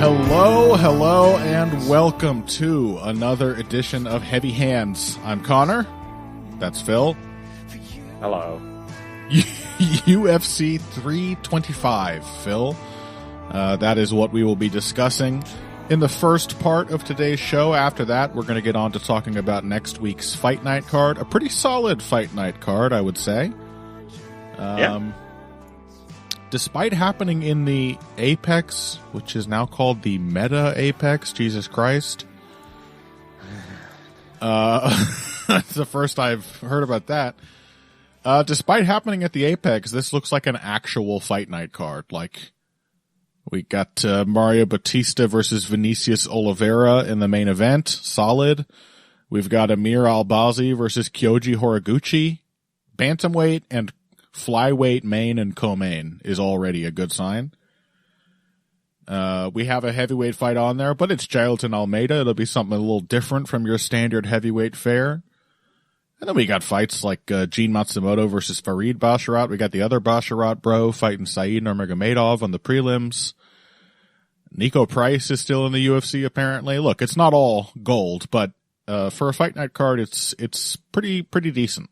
Hello, and welcome to another edition of Heavy Hands. I'm Connor. That's Phil. Hello. UFC 325, Phil. That is what we will be discussing in the first part of today's show. After that, we're going to get on to talking about next week's Fight Night card. A pretty solid Fight Night card, I would say. Yeah. Despite happening in the Apex, which is now called the Meta Apex, Jesus Christ. That's the first I've heard about that. Despite happening at the Apex, this looks like an actual Fight Night card. Like, we got Mario Bautista versus Vinicius Oliveira in the main event. Solid. We've got Amir Albazi versus Kyoji Horiguchi. Bantamweight and flyweight main and co-main is already a good sign. We have a heavyweight fight on there, but it's Jailton Almeida. It'll be something a little different from your standard heavyweight fare. And then we got fights like Gene Matsumoto versus Farid Basharat. We got the other Basharat bro fighting Said Nurmagomedov on the prelims. Nico Price is still in the UFC apparently. Look, it's not all gold, but for a Fight Night card, it's pretty decent.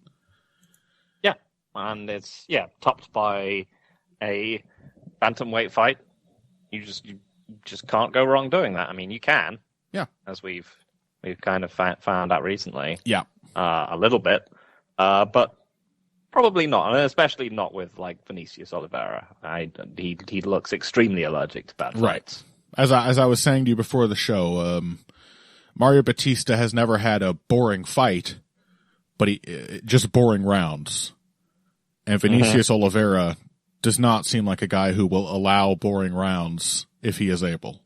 And it's, topped by a bantamweight fight. You just can't go wrong doing that. I mean, you can. Yeah. As we've kind of found out recently. Yeah. A little bit. But probably not. And especially not with, like, Vinicius Oliveira. He looks extremely allergic to bad fights. Right. As I was saying to you before the show, Mario Bautista has never had a boring fight, but just boring rounds. And Vinicius Oliveira does not seem like a guy who will allow boring rounds if he is able.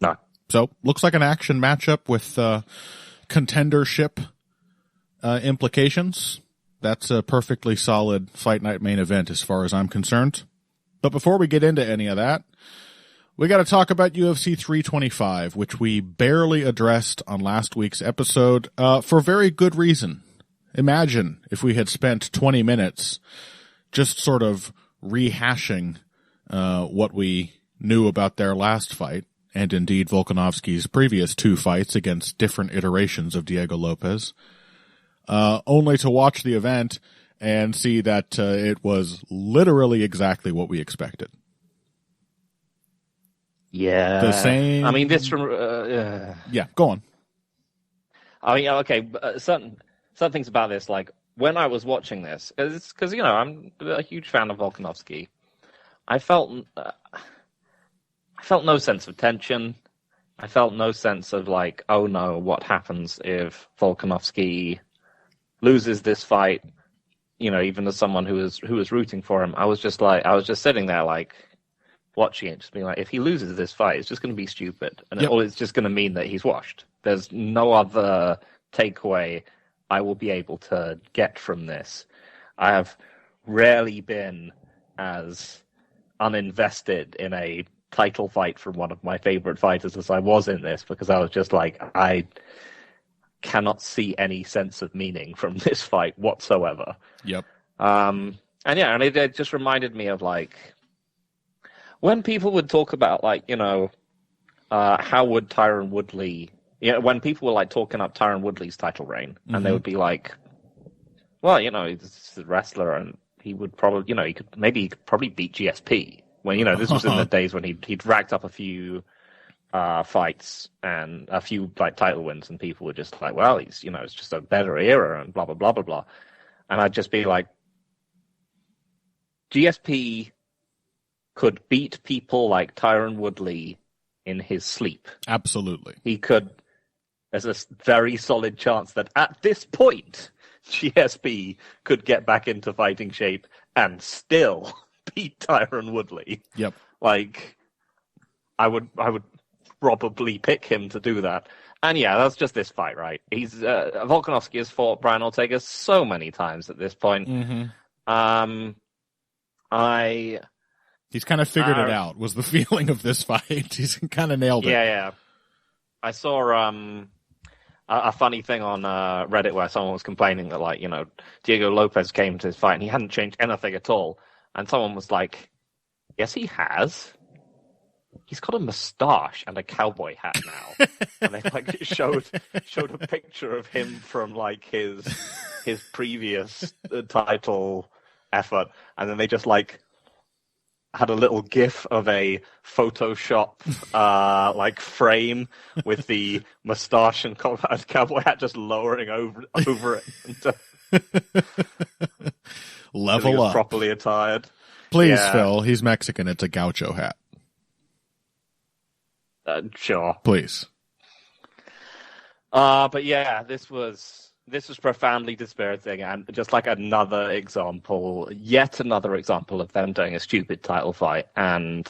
No. So, looks like an action matchup with contendership implications. That's a perfectly solid Fight Night main event as far as I'm concerned. But before we get into any of that, we got to talk about UFC 325, which we barely addressed on last week's episode for very good reason. Imagine if we had spent 20 minutes just sort of rehashing what we knew about their last fight, and indeed Volkanovski's previous two fights against different iterations of Diego Lopes, only to watch the event and see that it was literally exactly what we expected. Yeah. The same... I mean, this... Yeah, go on. I mean, okay, certain things about this, like, when I was watching this, because, I'm a huge fan of Volkanovski, I felt no sense of tension. I felt no sense of, like, oh no, what happens if Volkanovski loses this fight? Even as someone who was rooting for him, I was just sitting there, like, watching it, just being like, if he loses this fight, it's just going to be stupid. And Yep. It's just going to mean that he's washed. There's no other takeaway I will be able to get from this. I have rarely been as uninvested in a title fight from one of my favorite fighters as I was in this, because I was just like, I cannot see any sense of meaning from this fight whatsoever. Yep. And it just reminded me of, like, when people would talk about, like, how would Tyron Woodley... when people were, like, talking up Tyron Woodley's title reign, and they would be like, well, he's a wrestler, and he would probably, he could probably beat GSP. When, this was in the days when he'd racked up a few fights and a few, like, title wins, and people were just like, well, he's, it's just a better era, and blah, blah, blah, blah, blah. And I'd just be like, GSP could beat people like Tyron Woodley in his sleep. Absolutely. He could... There's a very solid chance that at this point, GSP could get back into fighting shape and still beat Tyron Woodley. Yep. Like, I would probably pick him to do that. And yeah, that's just this fight, right? He's Volkanovski has fought Brian Ortega so many times at this point. Mm-hmm. He's kind of figured it out, was the feeling of this fight. He's kind of nailed it. Yeah. I saw a funny thing on Reddit where someone was complaining that, like, Diego Lopes came to his fight and he hadn't changed anything at all. And someone was like, yes, he has. he's got a mustache and a cowboy hat now. And they like showed a picture of him from like his previous title effort, and then they just like had a little gif of a Photoshop like frame with the mustache and cowboy hat just lowering over it. Level up. Properly attired. Please, yeah. Phil, he's Mexican. It's a gaucho hat. Sure. Please. But yeah, this was profoundly dispiriting, and just like yet another example of them doing a stupid title fight, and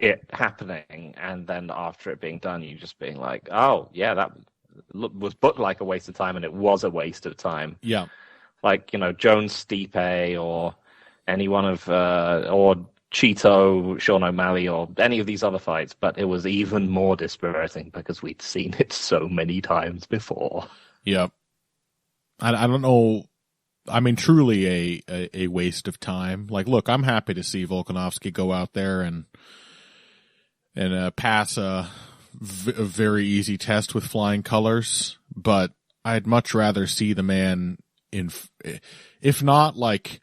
it happening, and then after it being done, you just being like, oh yeah, that was booked like a waste of time, and it was a waste of time. Yeah. Like, Jones Stipe or any one of or Cheeto, Sean O'Malley, or any of these other fights, but it was even more dispiriting because we'd seen it so many times before. Yep. I don't know. I mean, truly a waste of time. Like, look, I'm happy to see Volkanovski go out there and pass a very easy test with flying colors, but I'd much rather see the man in, if not like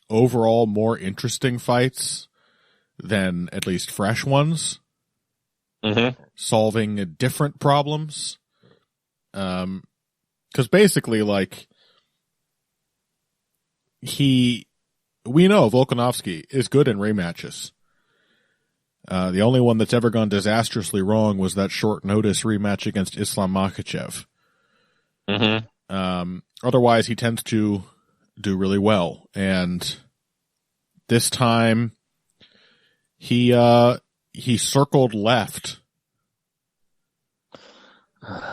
overall more interesting fights than at least fresh ones, solving different problems. Because basically, like, we know Volkanovski is good in rematches. The only one that's ever gone disastrously wrong was that short notice rematch against Islam Makhachev. Otherwise, he tends to do really well, and this time he circled left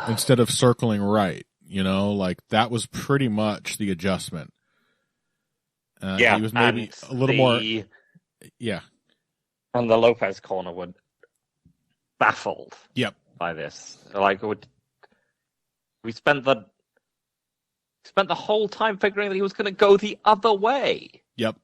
instead of circling right. Like that was pretty much the adjustment. He was maybe a little more. Yeah. And the Lopes corner were baffled. Yep. By this. Like, we spent the whole time figuring that he was going to go the other way. Yep.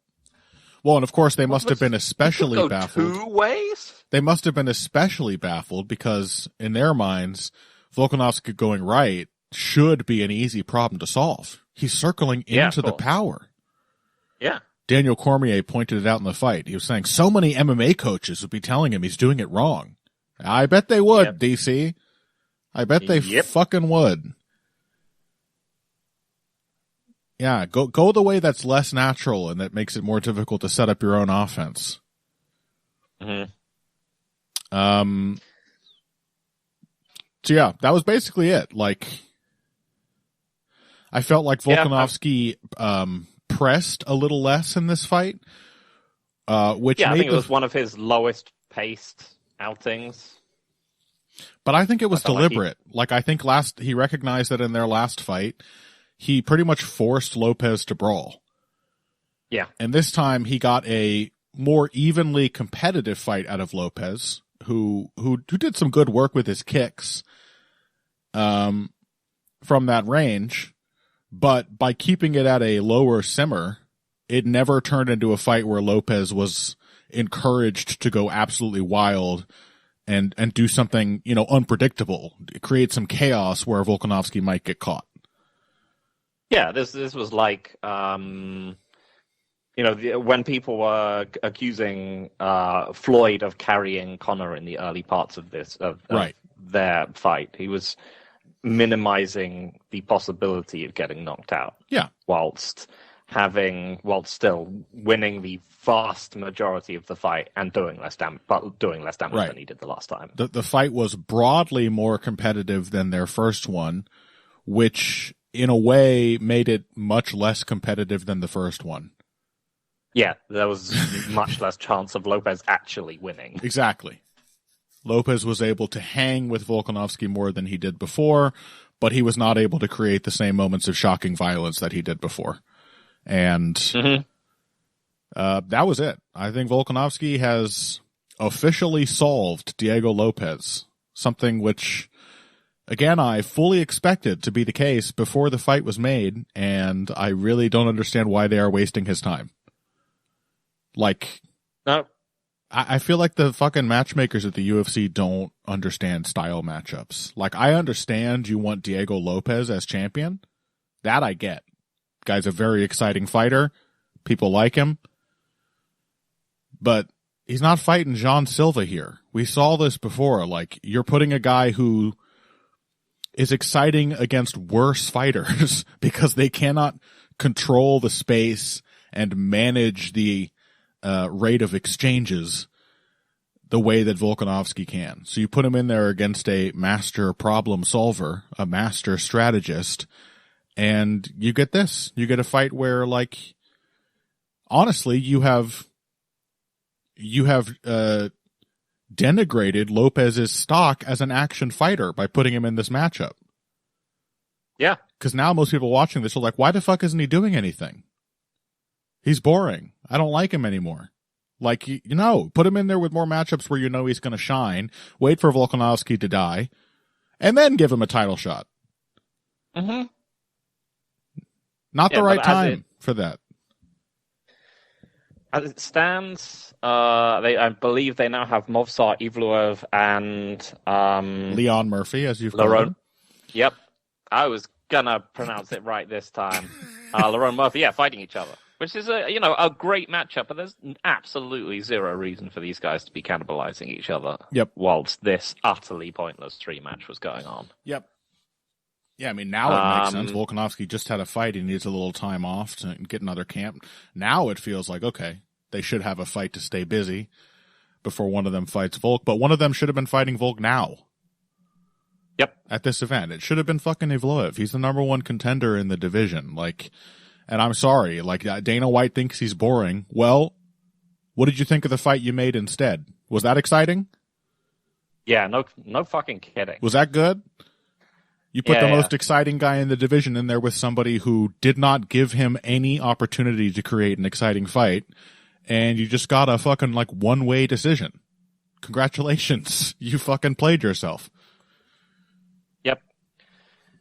Well, and of course they must have been especially baffled. 2 ways? They must have been especially baffled because in their minds, Volkanovski going right should be an easy problem to solve. He's circling into the power. Yeah. Daniel Cormier pointed it out in the fight. He was saying so many MMA coaches would be telling him he's doing it wrong. I bet they would, DC. I bet they fucking would. Yeah, go the way that's less natural and that makes it more difficult to set up your own offense. So yeah, that was basically it. Like, I felt like Volkanovski pressed a little less in this fight, which I think it was one of his lowest paced outings. But I think it was deliberate. Like I think he recognized that in their last fight, he pretty much forced Lopes to brawl. Yeah. And this time he got a more evenly competitive fight out of Lopes, who did some good work with his kicks from that range. But by keeping it at a lower simmer, it never turned into a fight where Lopes was encouraged to go absolutely wild and do something, unpredictable, create some chaos where Volkanovski might get caught. Yeah, this was like, when people were accusing Floyd of carrying Conor in the early parts of their fight, he was minimizing the possibility of getting knocked out. Yeah. Whilst still winning the vast majority of the fight and doing less damage than he did the last time. The fight was broadly more competitive than their first one, which in a way made it much less competitive than the first one. Yeah, there was much less chance of Lopes actually winning. Exactly. Lopes was able to hang with Volkanovski more than he did before, but he was not able to create the same moments of shocking violence that he did before. And that was it. I think Volkanovski has officially solved Diego Lopes, something which, again, I fully expected to be the case before the fight was made, and I really don't understand why they are wasting his time. Like, No. I feel like the fucking matchmakers at the UFC don't understand style matchups. Like, I understand you want Diego Lopes as champion. That I get. Guy's a very exciting fighter. People like him. But he's not fighting Jean Silva here. We saw this before. Like, you're putting a guy who is exciting against worse fighters because they cannot control the space and manage the rate of exchanges the way that Volkanovski can. So you put him in there against a master problem solver, a master strategist, and you get this. You get a fight where, like, honestly, you have denigrated Lopez's stock as an action fighter by putting him in this matchup. Yeah. Because now most people watching this are like, why the fuck isn't he doing anything? He's boring. I don't like him anymore. Like, put him in there with more matchups where you know he's going to shine, wait for Volkanovski to die, and then give him a title shot. Mm-hmm. Not the right time for that. As it stands, I believe they now have Movsar Evloev and Leon Murphy, as you've called him. Yep. I was going to pronounce it right this time. Lerone Murphy, fighting each other. Which is a great matchup, but there's absolutely zero reason for these guys to be cannibalizing each other. Yep. Whilst this utterly pointless match was going on. Yep. Yeah, I mean, now it makes sense. Volkanovski just had a fight. He needs a little time off to get another camp. Now it feels like, okay, they should have a fight to stay busy before one of them fights Volk, but one of them should have been fighting Volk now. Yep. At this event. It should have been fucking Evloev. He's the number one contender in the division. Like, and I'm sorry, like, Dana White thinks he's boring. Well, what did you think of the fight you made instead? Was that exciting? Yeah, no fucking kidding. Was that good? You put the most exciting guy in the division in there with somebody who did not give him any opportunity to create an exciting fight, and you just got a fucking, like, one-way decision. Congratulations. You fucking played yourself. Yep.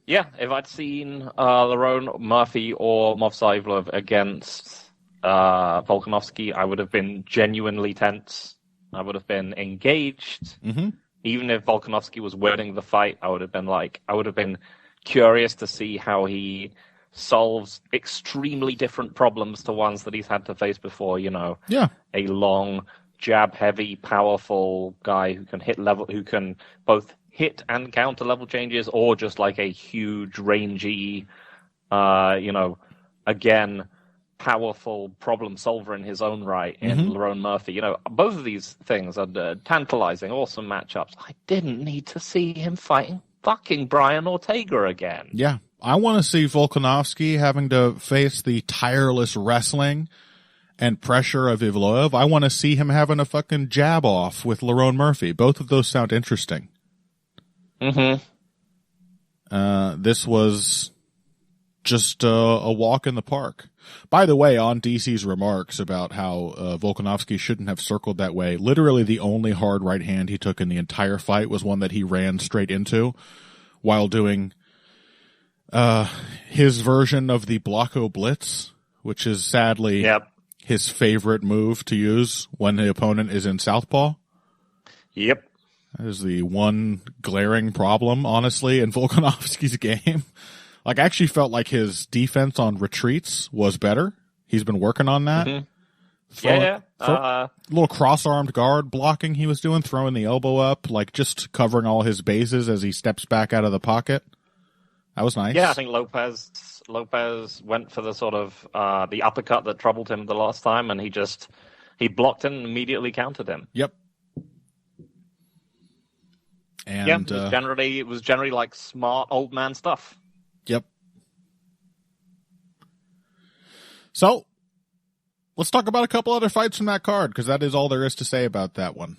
Yeah, if I'd seen Lerone Murphy or Movsar Evloev against Volkanovski, I would have been genuinely tense. I would have been engaged. Mm-hmm. Even if Volkanovski was winning the fight, I would have been curious to see how he solves extremely different problems to ones that he's had to face before. Yeah. A long, jab-heavy, powerful guy who can both hit and counter level changes, or just like a huge, rangy, again, powerful problem solver in his own right in Lerone Murphy. Both of these things are tantalizing, awesome matchups. I didn't need to see him fighting fucking Brian Ortega again. Yeah. I want to see Volkanovski having to face the tireless wrestling and pressure of Evloev. I want to see him having a fucking jab off with Lerone Murphy. Both of those sound interesting. Mm-hmm. This was just a walk in the park. By the way, on DC's remarks about how Volkanovski shouldn't have circled that way, literally the only hard right hand he took in the entire fight was one that he ran straight into while doing his version of the Blocko Blitz, which is sadly his favorite move to use when the opponent is in southpaw. Yep. That is the one glaring problem, honestly, in Volkanovski's game. Like, I actually felt like his defense on retreats was better. He's been working on that. Mm-hmm. Little cross-armed guard blocking he was doing, throwing the elbow up, like just covering all his bases as he steps back out of the pocket. That was nice. Yeah, I think Lopez went for the sort of the uppercut that troubled him the last time, and he blocked and immediately countered him. Yep. And it was generally like smart old man stuff. Yep. So, let's talk about a couple other fights from that card, because that is all there is to say about that one.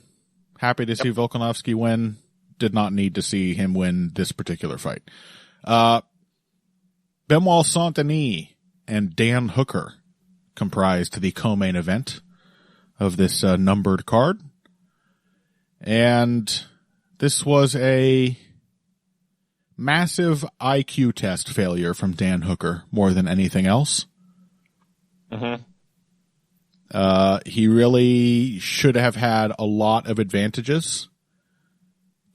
Happy to see Volkanovski win. Did not need to see him win this particular fight. Benoit Saint-Denis and Dan Hooker comprised the co-main event of this numbered card. And this was a massive IQ test failure from Dan Hooker more than anything else. Mm-hmm. He really should have had a lot of advantages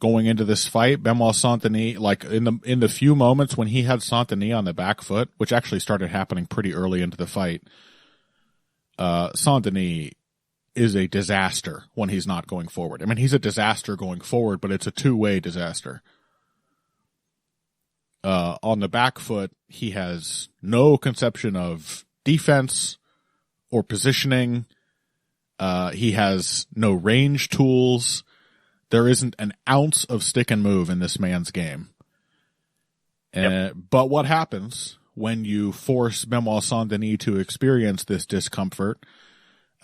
going into this fight. Benoit Saint-Denis, like in the few moments when he had Saint-Denis on the back foot, which actually started happening pretty early into the fight, Saint-Denis is a disaster when he's not going forward. I mean, he's a disaster going forward, but it's a two-way disaster. On the back foot, he has no conception of defense or positioning. He has no range tools. There isn't an ounce of stick and move in this man's game. Yep. But what happens when you force Benoit Saint-Denis to experience this discomfort,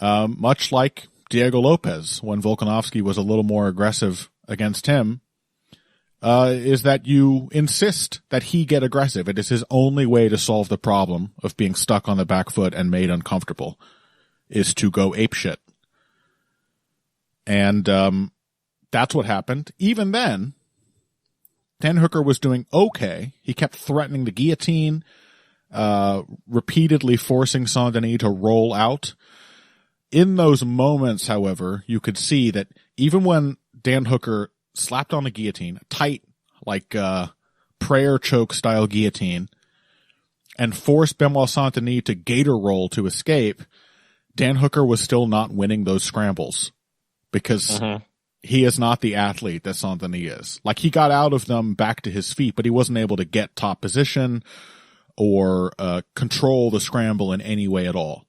much like Diego Lopes when Volkanovski was a little more aggressive against him, is that you insist that he get aggressive. It is his only way to solve the problem of being stuck on the back foot and made uncomfortable, is to go apeshit. And that's what happened. Even then, Dan Hooker was doing okay. He kept threatening the guillotine, repeatedly forcing Saint-Denis to roll out. In those moments, however, you could see that even when Dan Hooker slapped on the guillotine, tight, like prayer choke style guillotine, and forced Benoit Saint-Denis to gator roll to escape, Dan Hooker was still not winning those scrambles because he is not the athlete that Saint-Denis is. Like, he got out of them back to his feet, but he wasn't able to get top position or control the scramble in any way at all.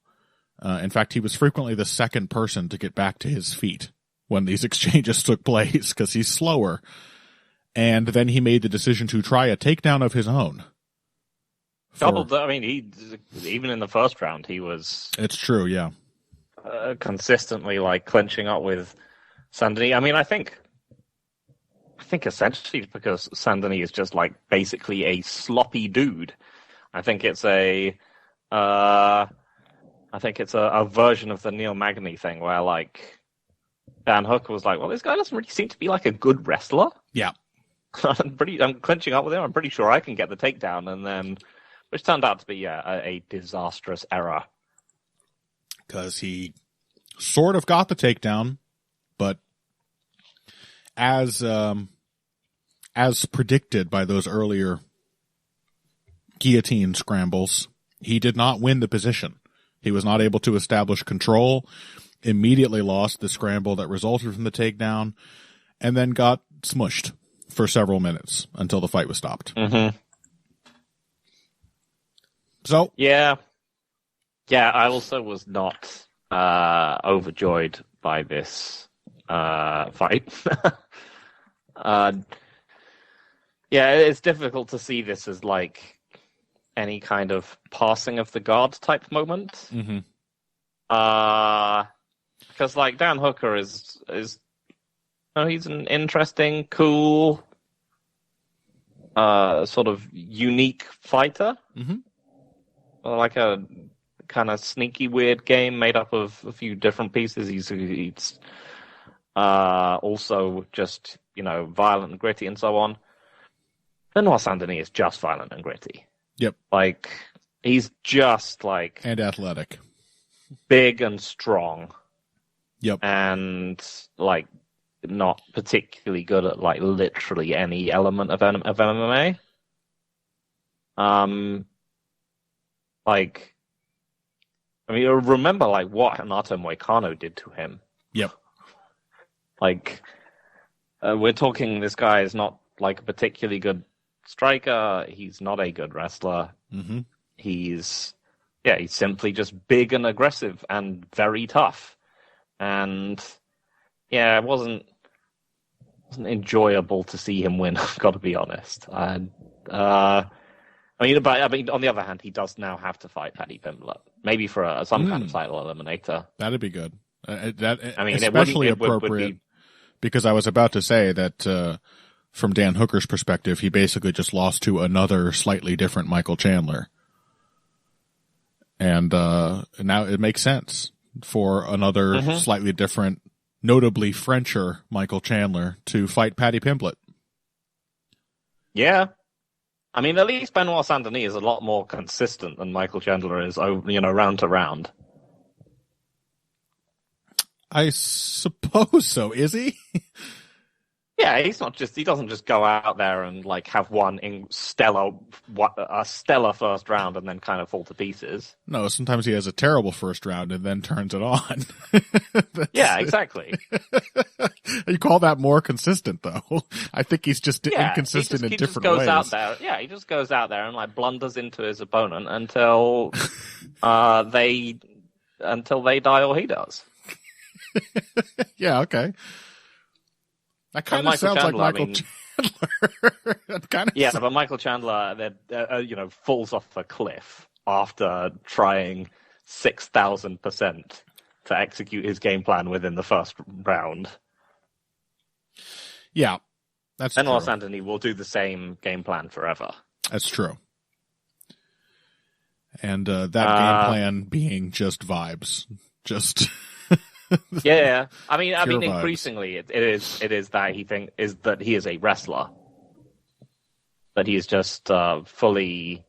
In fact, he was frequently the second person to get back to his feet when these exchanges took place because he's slower. And then he made the decision to try a takedown of his own. I mean, even in the first round, he was... It's true, yeah. Consistently, like, clinching up with Saint-Denis. I mean, I think essentially because Saint-Denis is just, like, basically a sloppy dude. I think it's a version of the Neil Magny thing where, like, Dan Hooker was like, well, this guy doesn't really seem to be like a good wrestler. Yeah. I'm clinching up with him. I'm pretty sure I can get the takedown. And then, which turned out to be a disastrous error. Because he sort of got the takedown, but as predicted by those earlier guillotine scrambles, he did not win the position. He was not able to establish control, immediately lost the scramble that resulted from the takedown, and then got smushed for several minutes until the fight was stopped. Mm-hmm. So yeah, I also was not overjoyed by this fight. Yeah, it's difficult to see this as like any kind of passing of the guard type moment. Mm-hmm. Because like Dan Hooker is he's an interesting, cool, sort of unique fighter. Mm-hmm. Like a kind of sneaky, weird game made up of a few different pieces. He's also just, violent and gritty and so on. Benoit Saint-Denis is just violent and gritty. Yep. Like, he's just like... And athletic. Big and strong. Yep. And, like, not particularly good at, like, literally any element of MMA. Like, I mean, remember, like, what Renato Moicano did to him. Yep. Like, we're talking this guy is not, like, a particularly good striker. He's not a good wrestler. Mm-hmm. He's simply just big and aggressive and very tough. And, yeah, it wasn't enjoyable to see him win, I've got to be honest. And, I mean, on the other hand, he does now have to fight Paddy Pimblett, maybe for some kind of title eliminator. That'd be good. Especially it appropriate, would be... because I was about to say that from Dan Hooker's perspective, he basically just lost to another slightly different Michael Chandler, and now it makes sense for another slightly different, notably Frencher Michael Chandler to fight Paddy Pimblett. Yeah. I mean, at least Benoit Saint-Denis is a lot more consistent than Michael Chandler is, round to round. I suppose so. Is he? Yeah, he doesn't just go out there and like have a stellar first round and then kind of fall to pieces. No, sometimes he has a terrible first round and then turns it on. Yeah, exactly. You call that more consistent, though? I think he's just inconsistent in different ways. He just goes out there and like blunders into his opponent until they die or he does. Yeah, okay. That kind of sounds like Michael Chandler. Yeah, but Michael Chandler, falls off a cliff after trying 6,000% to execute his game plan within the first round. Yeah, that's true. Benoit Saint-Denis will do the same game plan forever. That's true. And that game plan being just vibes. Just... Yeah, I mean, increasingly it is that he is a wrestler, that he is just fully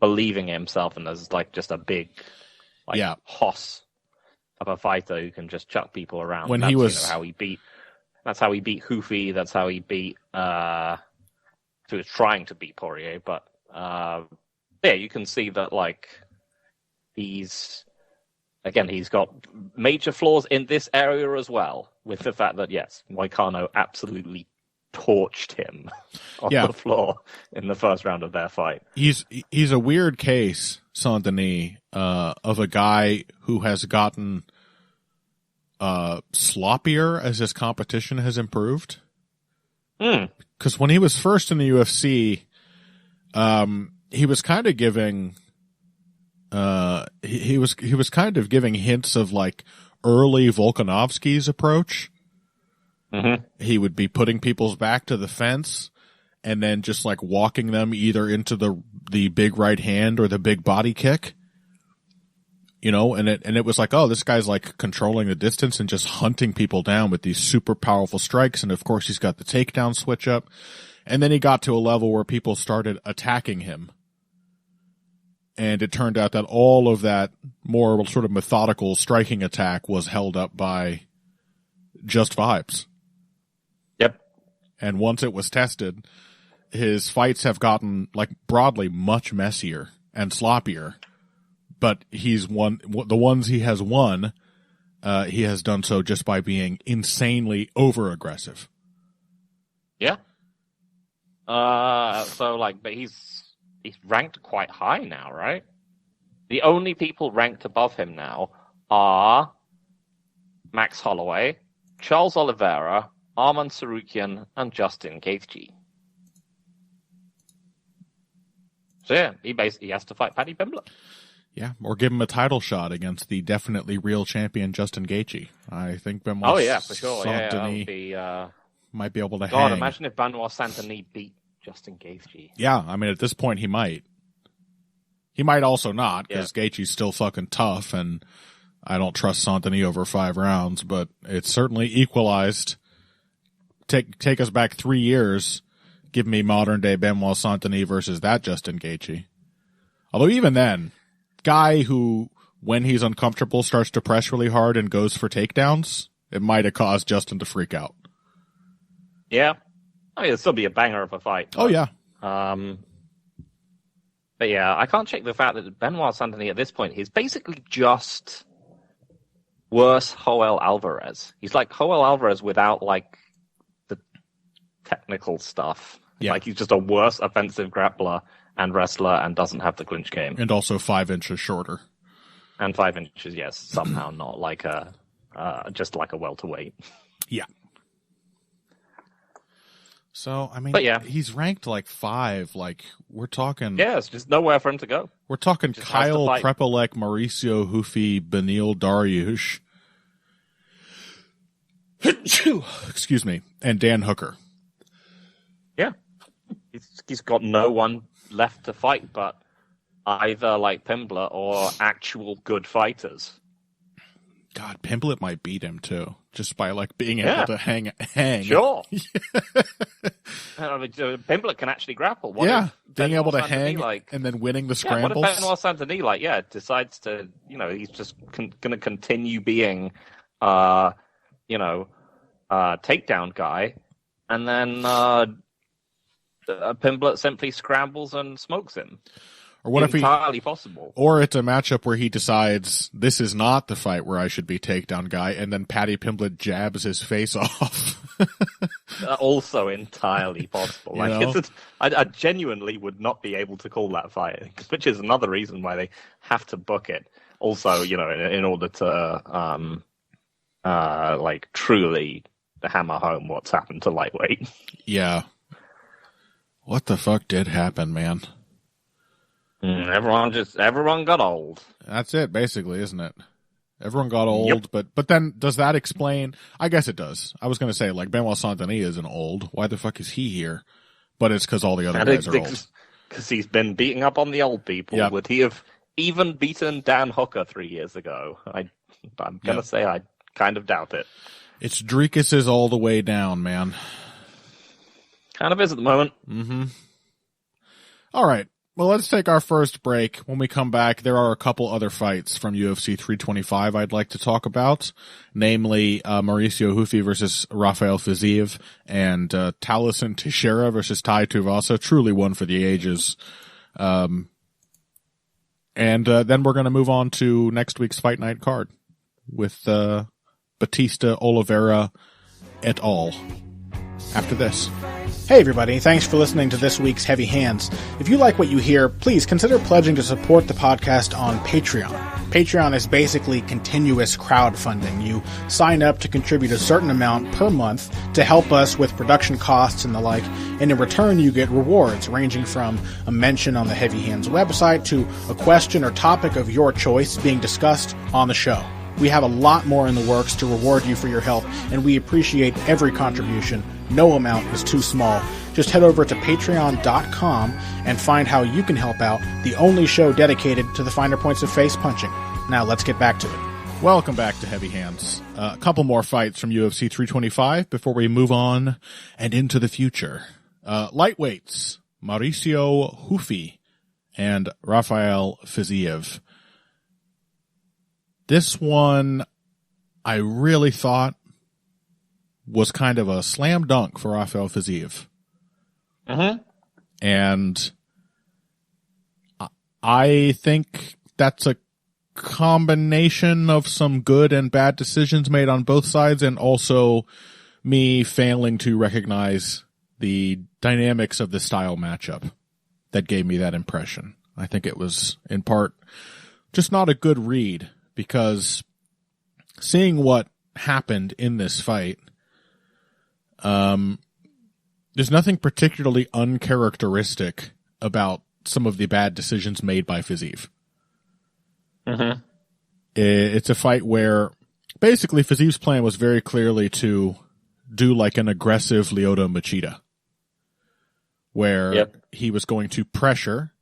believing himself and as like just a big, hoss of a fighter who can just chuck people around. That's how he beat Ruffy. That's how he beat. He was trying to beat Poirier, but you can see that like he's got major flaws in this area as well, with the fact that, yes, Moicano absolutely torched him on the floor in the first round of their fight. He's a weird case, Saint-Denis, of a guy who has gotten sloppier as his competition has improved. Because when he was first in the UFC, he was kind of giving... he was kind of giving hints of like early Volkanovski's approach. Mm-hmm. He would be putting people's back to the fence and then just like walking them either into the big right hand or the big body kick. And it was like, oh, this guy's like controlling the distance and just hunting people down with these super powerful strikes. And of course he's got the takedown switch up. And then he got to a level where people started attacking him. And it turned out that all of that more sort of methodical striking attack was held up by just vibes. Yep. And once it was tested, his fights have gotten, like, broadly much messier and sloppier. But the ones he has won, he has done so just by being insanely over-aggressive. Yeah. But he's ranked quite high now, right? The only people ranked above him now are Max Holloway, Charles Oliveira, Arman Tsarukyan, and Justin Gaethje. So yeah, he has to fight Paddy Pimblett. Yeah, or give him a title shot against the definitely real champion Justin Gaethje. I think Benoit for sure. Saint-Denis might be able to God, hang. Imagine if Benoit Saint-Denis beat Justin Gaethje. Yeah, I mean, at this point, he might. He might also not, because Gaethje's still fucking tough, and I don't trust Saint-Denis over 5 rounds, but it's certainly equalized. Take us back 3 years. Give me modern-day Benoit Saint-Denis versus that Justin Gaethje. Although even then, guy who, when he's uncomfortable, starts to press really hard and goes for takedowns, it might have caused Justin to freak out. Yeah. I mean, it'll still be a banger of a fight. Oh, yeah. But yeah, I can't shake the fact that Benoit Saint-Denis at this point, he's basically just worse Joel Alvarez. He's like Joel Alvarez without, like, the technical stuff. Yeah. Like, he's just a worse offensive grappler and wrestler and doesn't have the clinch game. And also 5 inches shorter. And 5 inches, yes. Somehow not like just like a welterweight. Yeah. So, I mean, but he's ranked like 5. Like, we're talking... Yeah, it's just nowhere for him to go. We're talking Kyle Prepolek, Mauricio Hufi, Benil Dariush. Excuse me. And Dan Hooker. Yeah. He's got no one left to fight but either like Pimblett or actual good fighters. God, Pimblett might beat him too, just by like being able to hang. Sure. Pimblett can actually grapple. Being able to hang and then winning the scrambles. What if Benoit Saint-Denis decides to, he's just going to continue being takedown guy, and then Pimblett simply scrambles and smokes him. Or what if entirely possible? Or it's a matchup where he decides this is not the fight where I should be takedown guy, and then Paddy Pimblett jabs his face off. Also entirely possible. I genuinely would not be able to call that fight, which is another reason why they have to book it. Also, in order to truly hammer home what's happened to lightweight. Yeah. What the fuck did happen, man? Everyone got old. That's it, basically, isn't it? Everyone got old, yep. But then does that explain? I guess it does. I was going to say, Benoit Saint-Denis isn't old. Why the fuck is he here? But it's because all the other guys are old. Because he's been beating up on the old people. Yep. Would he have even beaten Dan Hooker 3 years ago? I'm going to say I kind of doubt it. It's Drekus is all the way down, man. Kind of is at the moment. Mm-hmm. All right. Well, let's take our first break. When we come back, there are a couple other fights from UFC 325 I'd like to talk about, namely Mauricio Ruffy versus Rafael Fiziev and Taliesin Teixeira versus Tai Tuivasa, truly one for the ages. And then we're going to move on to next week's Fight Night card with Bautista, Oliveira, et al. After this. Hey everybody, thanks for listening to this week's Heavy Hands. If you like what you hear, please consider pledging to support the podcast on Patreon. Patreon is basically continuous crowdfunding. You sign up to contribute a certain amount per month to help us with production costs and the like, and in return you get rewards ranging from a mention on the Heavy Hands website to a question or topic of your choice being discussed on the show. We have a lot more in the works to reward you for your help, and we appreciate every contribution. No amount is too small. Just head over to patreon.com and find how you can help out, the only show dedicated to the finer points of face punching. Now let's get back to it. Welcome back to Heavy Hands. A couple more fights from UFC 325 before we move on and into the future. Lightweights, Mauricio Ruffy and Rafael Fiziev. This one, I really thought was kind of a slam dunk for Rafael Fiziev. Uh-huh. And I think that's a combination of some good and bad decisions made on both sides, and also me failing to recognize the dynamics of the style matchup that gave me that impression. I think it was, in part, just not a good read, because seeing what happened in this fight, there's nothing particularly uncharacteristic about some of the bad decisions made by Fiziev. Mm-hmm. It's a fight where basically Fiziev's plan was very clearly to do like an aggressive Lyoto Machida, where he was going to pressure,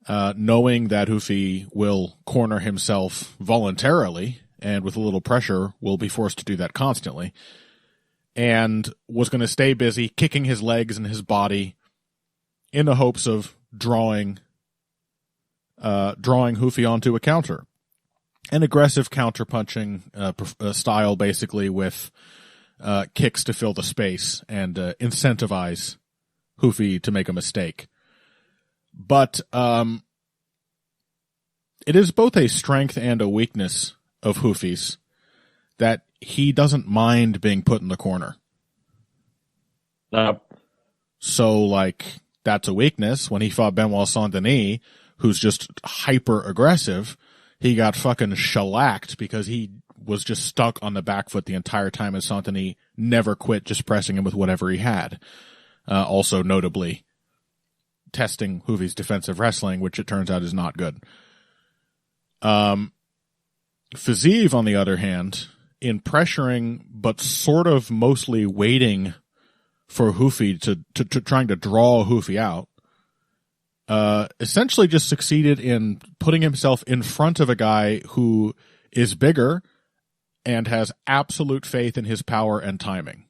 knowing that Ruffy will corner himself voluntarily, and with a little pressure will be forced to do that constantly, and was going to stay busy kicking his legs and his body in the hopes of drawing Ruffy onto a counter. An aggressive counter-punching style, basically, with kicks to fill the space and incentivize Ruffy to make a mistake. But it is both a strength and a weakness of Ruffy's that he doesn't mind being put in the corner. No. So, that's a weakness. When he fought Benoit Saint-Denis, who's just hyper-aggressive, he got fucking shellacked because he was just stuck on the back foot the entire time, and Saint-Denis never quit just pressing him with whatever he had. Also, notably, testing Ruffy's defensive wrestling, which it turns out is not good. Fiziev, on the other hand, in pressuring, but sort of mostly waiting for Ruffy to trying to draw Ruffy out, essentially just succeeded in putting himself in front of a guy who is bigger and has absolute faith in his power and timing.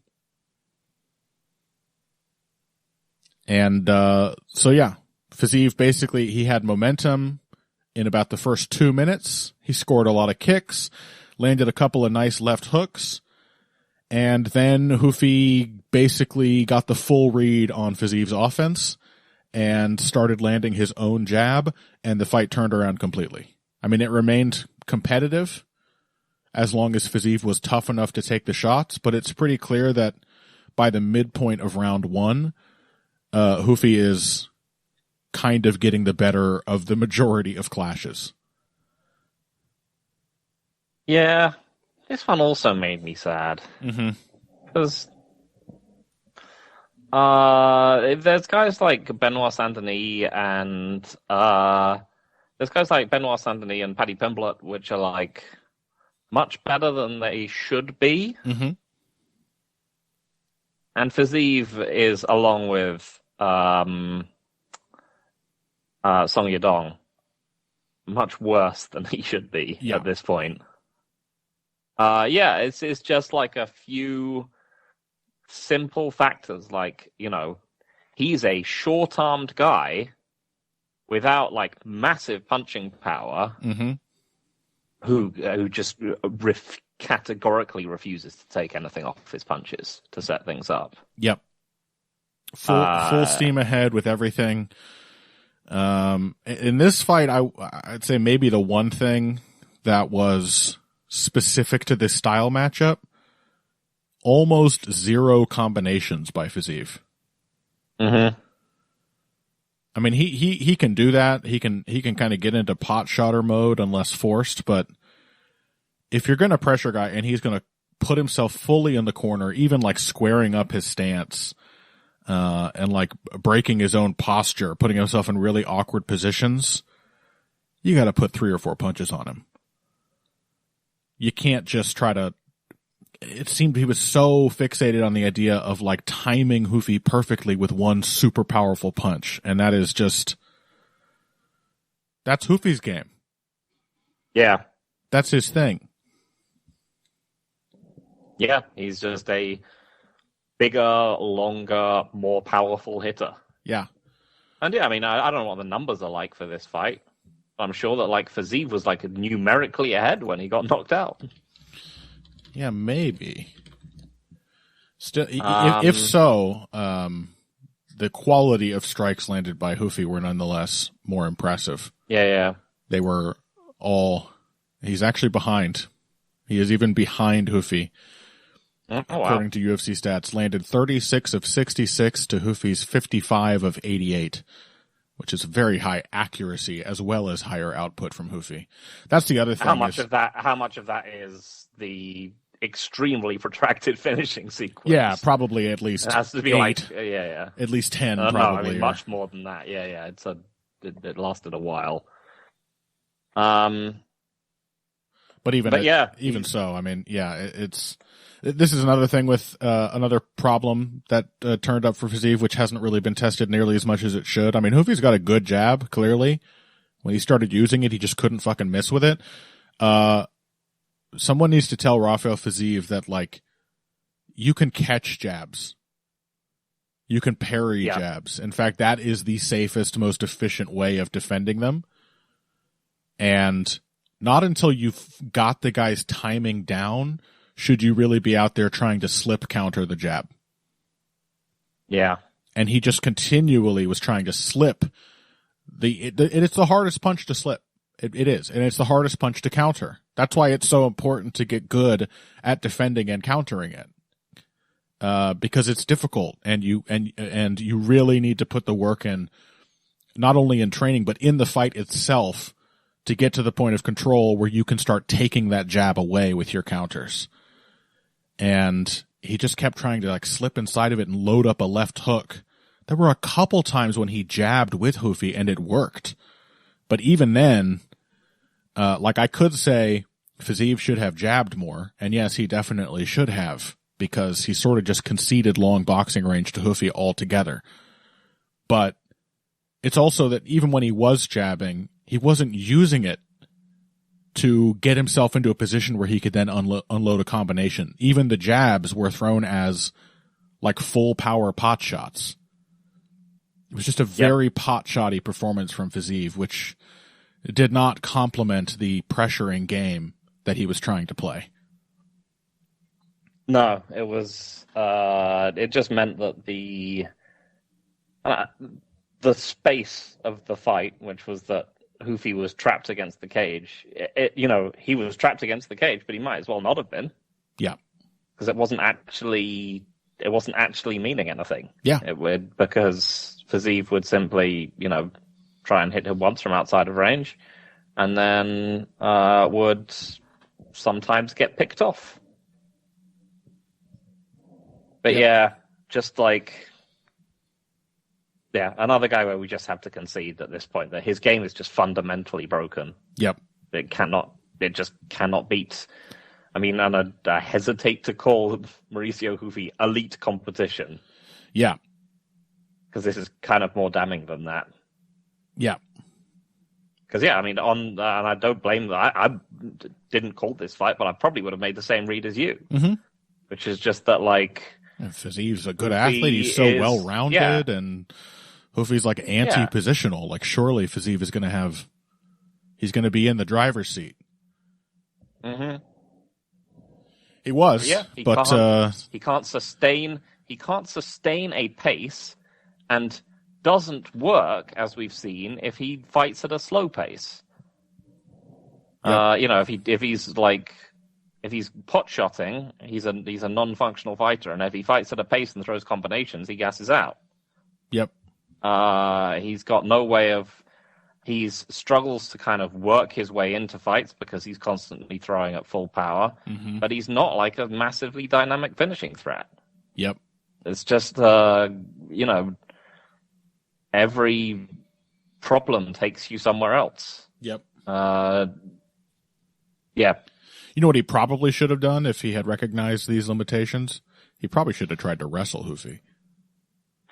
And Fiziev basically, he had momentum in about the first 2 minutes. He scored a lot of kicks. landed a couple of nice left hooks, and then Ruffy basically got the full read on Fiziev's offense and started landing his own jab, and the fight turned around completely. I mean, it remained competitive as long as Fiziev was tough enough to take the shots, but it's pretty clear that by the midpoint of round one, Ruffy is kind of getting the better of the majority of clashes. Yeah, this one also made me sad. Because there's guys like Benoit Saint-Denis and Paddy Pimblett, which are like much better than they should be. And Fiziev is, along with Song Yadong, much worse than he should be at this point. It's just like a few simple factors, like, you know, he's a short-armed guy without like massive punching power, who just categorically refuses to take anything off his punches to set things up. Yep. Full steam ahead with everything. In this fight, I'd say maybe the one thing that was specific to this style matchup, almost zero combinations by Fiziev. I mean, he can do that. He can kind of get into pot shotter mode unless forced, but if you're going to pressure a guy and he's going to put himself fully in the corner, even like squaring up his stance, and like breaking his own posture, putting himself in really awkward positions, you got to put 3 or 4 punches on him. You can't just try to. It seemed he was so fixated on the idea of like timing Ruffy perfectly with one super powerful punch, and that is just, that's Ruffy's game. Yeah, that's his thing. Yeah, he's just a bigger, longer, more powerful hitter. Yeah. And yeah, I mean, I don't know what the numbers are like for this fight. I'm sure that like Fiziev was like numerically ahead when he got knocked out. Yeah, maybe. Still, if so, the quality of strikes landed by Ruffy were nonetheless more impressive. Yeah. They were all. He's actually behind. He is even behind Ruffy. According to UFC stats, landed 36 of 66 to Ruffy's 55 of 88, which is very high accuracy as well as higher output from Ruffy. That's the other thing. How much of that is the extremely protracted finishing sequence? Yeah, probably at least. It has to be 8, like at least 10. No, probably. I mean much more than that. Yeah. It lasted a while. But even so, I mean, this is another thing with another problem that turned up for Fiziev, which hasn't really been tested nearly as much as it should. I mean, Ruffy's got a good jab, clearly. When he started using it, he just couldn't fucking miss with it. Someone needs to tell Rafael Fiziev that, like, you can catch jabs. You can parry jabs. In fact, that is the safest, most efficient way of defending them. And not until you've got the guy's timing down should you really be out there trying to slip counter the jab. Yeah. And he just continually was trying to slip. It's the hardest punch to slip. It is. And it's the hardest punch to counter. That's why it's so important to get good at defending and countering it. Because it's difficult, and you really need to put the work in, not only in training, but in the fight itself, to get to the point of control where you can start taking that jab away with your counters. And he just kept trying to like slip inside of it and load up a left hook. There were a couple times when he jabbed with Ruffy and it worked. But even then, like I could say Fiziev should have jabbed more. And yes, he definitely should have, because he sort of just conceded long boxing range to Ruffy altogether. But it's also that even when he was jabbing, he wasn't using it to get himself into a position where he could then unload a combination. Even the jabs were thrown as like full power pot shots. It was just a very pot shotty performance from Fiziev, which did not complement the pressuring game that he was trying to play. No, it was. It just meant that the space of the fight, which was that Ruffy was trapped against the cage. He was trapped against the cage, but he might as well not have been. Yeah, because it wasn't actually meaning anything. Yeah, it would, because Fiziev would simply try and hit him once from outside of range, and then would sometimes get picked off. But just like, another guy where we just have to concede at this point that his game is just fundamentally broken. Yep. It just cannot beat. I mean, and I hesitate to call Mauricio Ruffy elite competition. Yeah. Because this is kind of more damning than that. Yeah. Because, and I don't blame that. I didn't call this fight, but I probably would have made the same read as you. Mm-hmm. Which is just that, like... Fiziev's a good athlete. He's so well-rounded, and Ruffy's like anti-positional. Like, surely Fiziev is going to have... He's going to be in the driver's seat. Mm-hmm. He was, he can't sustain a pace, and doesn't work, as we've seen, if he fights at a slow pace. Yep. If he's pot-shotting, he's a non-functional fighter, and if he fights at a pace and throws combinations, he gasses out. Yep. He's got no way of... He struggles to kind of work his way into fights because he's constantly throwing at full power, but he's not like a massively dynamic finishing threat. Yep. It's just, every problem takes you somewhere else. Yep. Yeah. You know what he probably should have done if he had recognized these limitations? He probably should have tried to wrestle Ruffy.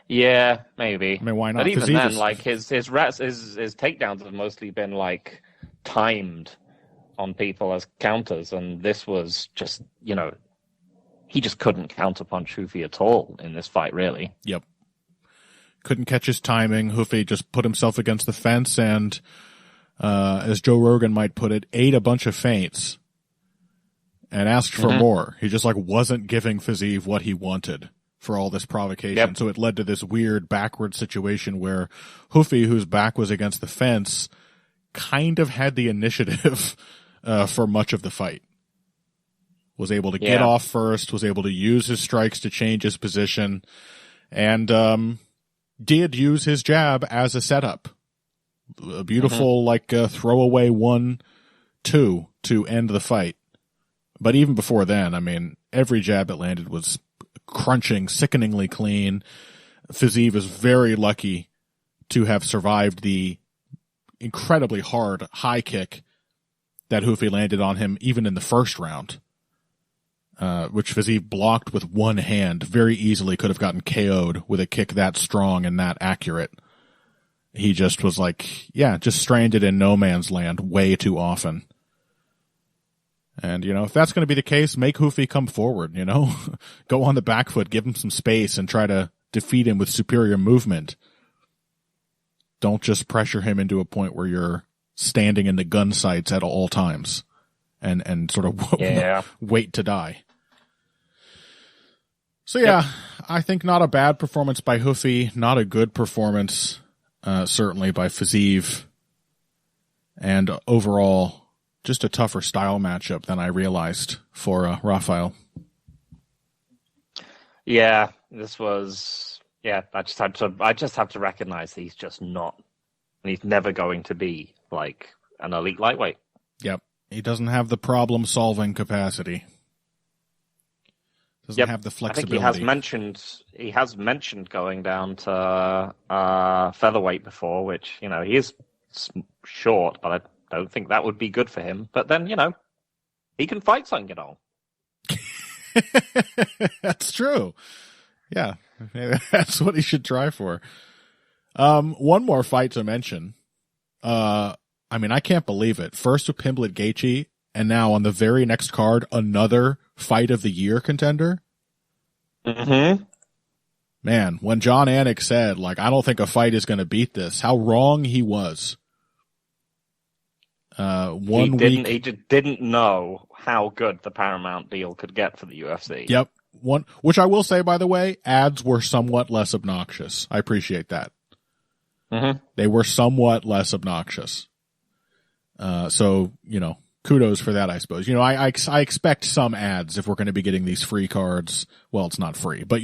Yeah, maybe. I mean, why not? But even then, like his takedowns have mostly been like timed on people as counters, and this was just, he just couldn't counterpunch Ruffy at all in this fight, really. Yep. Couldn't catch his timing. Ruffy just put himself against the fence and, as Joe Rogan might put it, ate a bunch of feints and asked for more. He just wasn't giving Fiziev what he wanted for all this provocation. Yep. So it led to this weird backward situation where Ruffy, whose back was against the fence, kind of had the initiative for much of the fight. Was able to get off first, was able to use his strikes to change his position, and did use his jab as a setup. A beautiful, throwaway 1-2 to end the fight. But even before then, I mean, every jab that landed was crunching, sickeningly clean. Fiziev is very lucky to have survived the incredibly hard high kick that Ruffy landed on him even in the first round, which Fiziev blocked with one hand. Very easily could have gotten KO'd with a kick that strong and that accurate. He just was just stranded in no man's land way too often. And, if that's going to be the case, make Ruffy come forward, Go on the back foot, give him some space, and try to defeat him with superior movement. Don't just pressure him into a point where you're standing in the gun sights at all times and sort of wait to die. So, I think not a bad performance by Ruffy, not a good performance, certainly by Fiziev, and overall, just a tougher style matchup than I realized for Rafael. Yeah, this was. Yeah, I just have to recognize he's just not. He's never going to be like an elite lightweight. Yep, he doesn't have the problem-solving capacity. Doesn't have the flexibility. I think he has mentioned going down to featherweight before, which he is short, but I don't think that would be good for him. But then, he can fight Son Yadong. That's true. Yeah, that's what he should try for. One more fight to mention. I can't believe it. First with Pimblet Gaethje, and now on the very next card, another fight of the year contender. Mm-hmm. Man, when John Anik said, I don't think a fight is going to beat this, how wrong he was. He just didn't know how good the Paramount deal could get for the UFC. Yep. Which I will say, by the way, ads were somewhat less obnoxious. I appreciate that. Mm-hmm. They were somewhat less obnoxious. So, kudos for that, I suppose. I expect some ads if we're going to be getting these free cards. Well, it's not free, but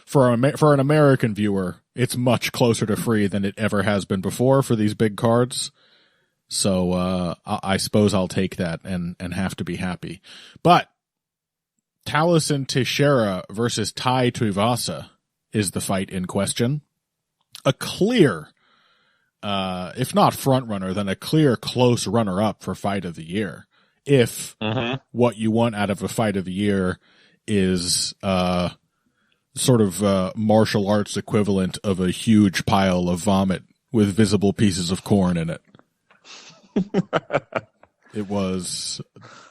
for an American viewer, it's much closer to free than it ever has been before for these big cards. So, I suppose I'll take that and have to be happy. But Taliesin Teixeira versus Tai Tuivasa is the fight in question. A clear, if not front runner, then a clear close runner up for fight of the year. If what you want out of a fight of the year is sort of martial arts equivalent of a huge pile of vomit with visible pieces of corn in it. It was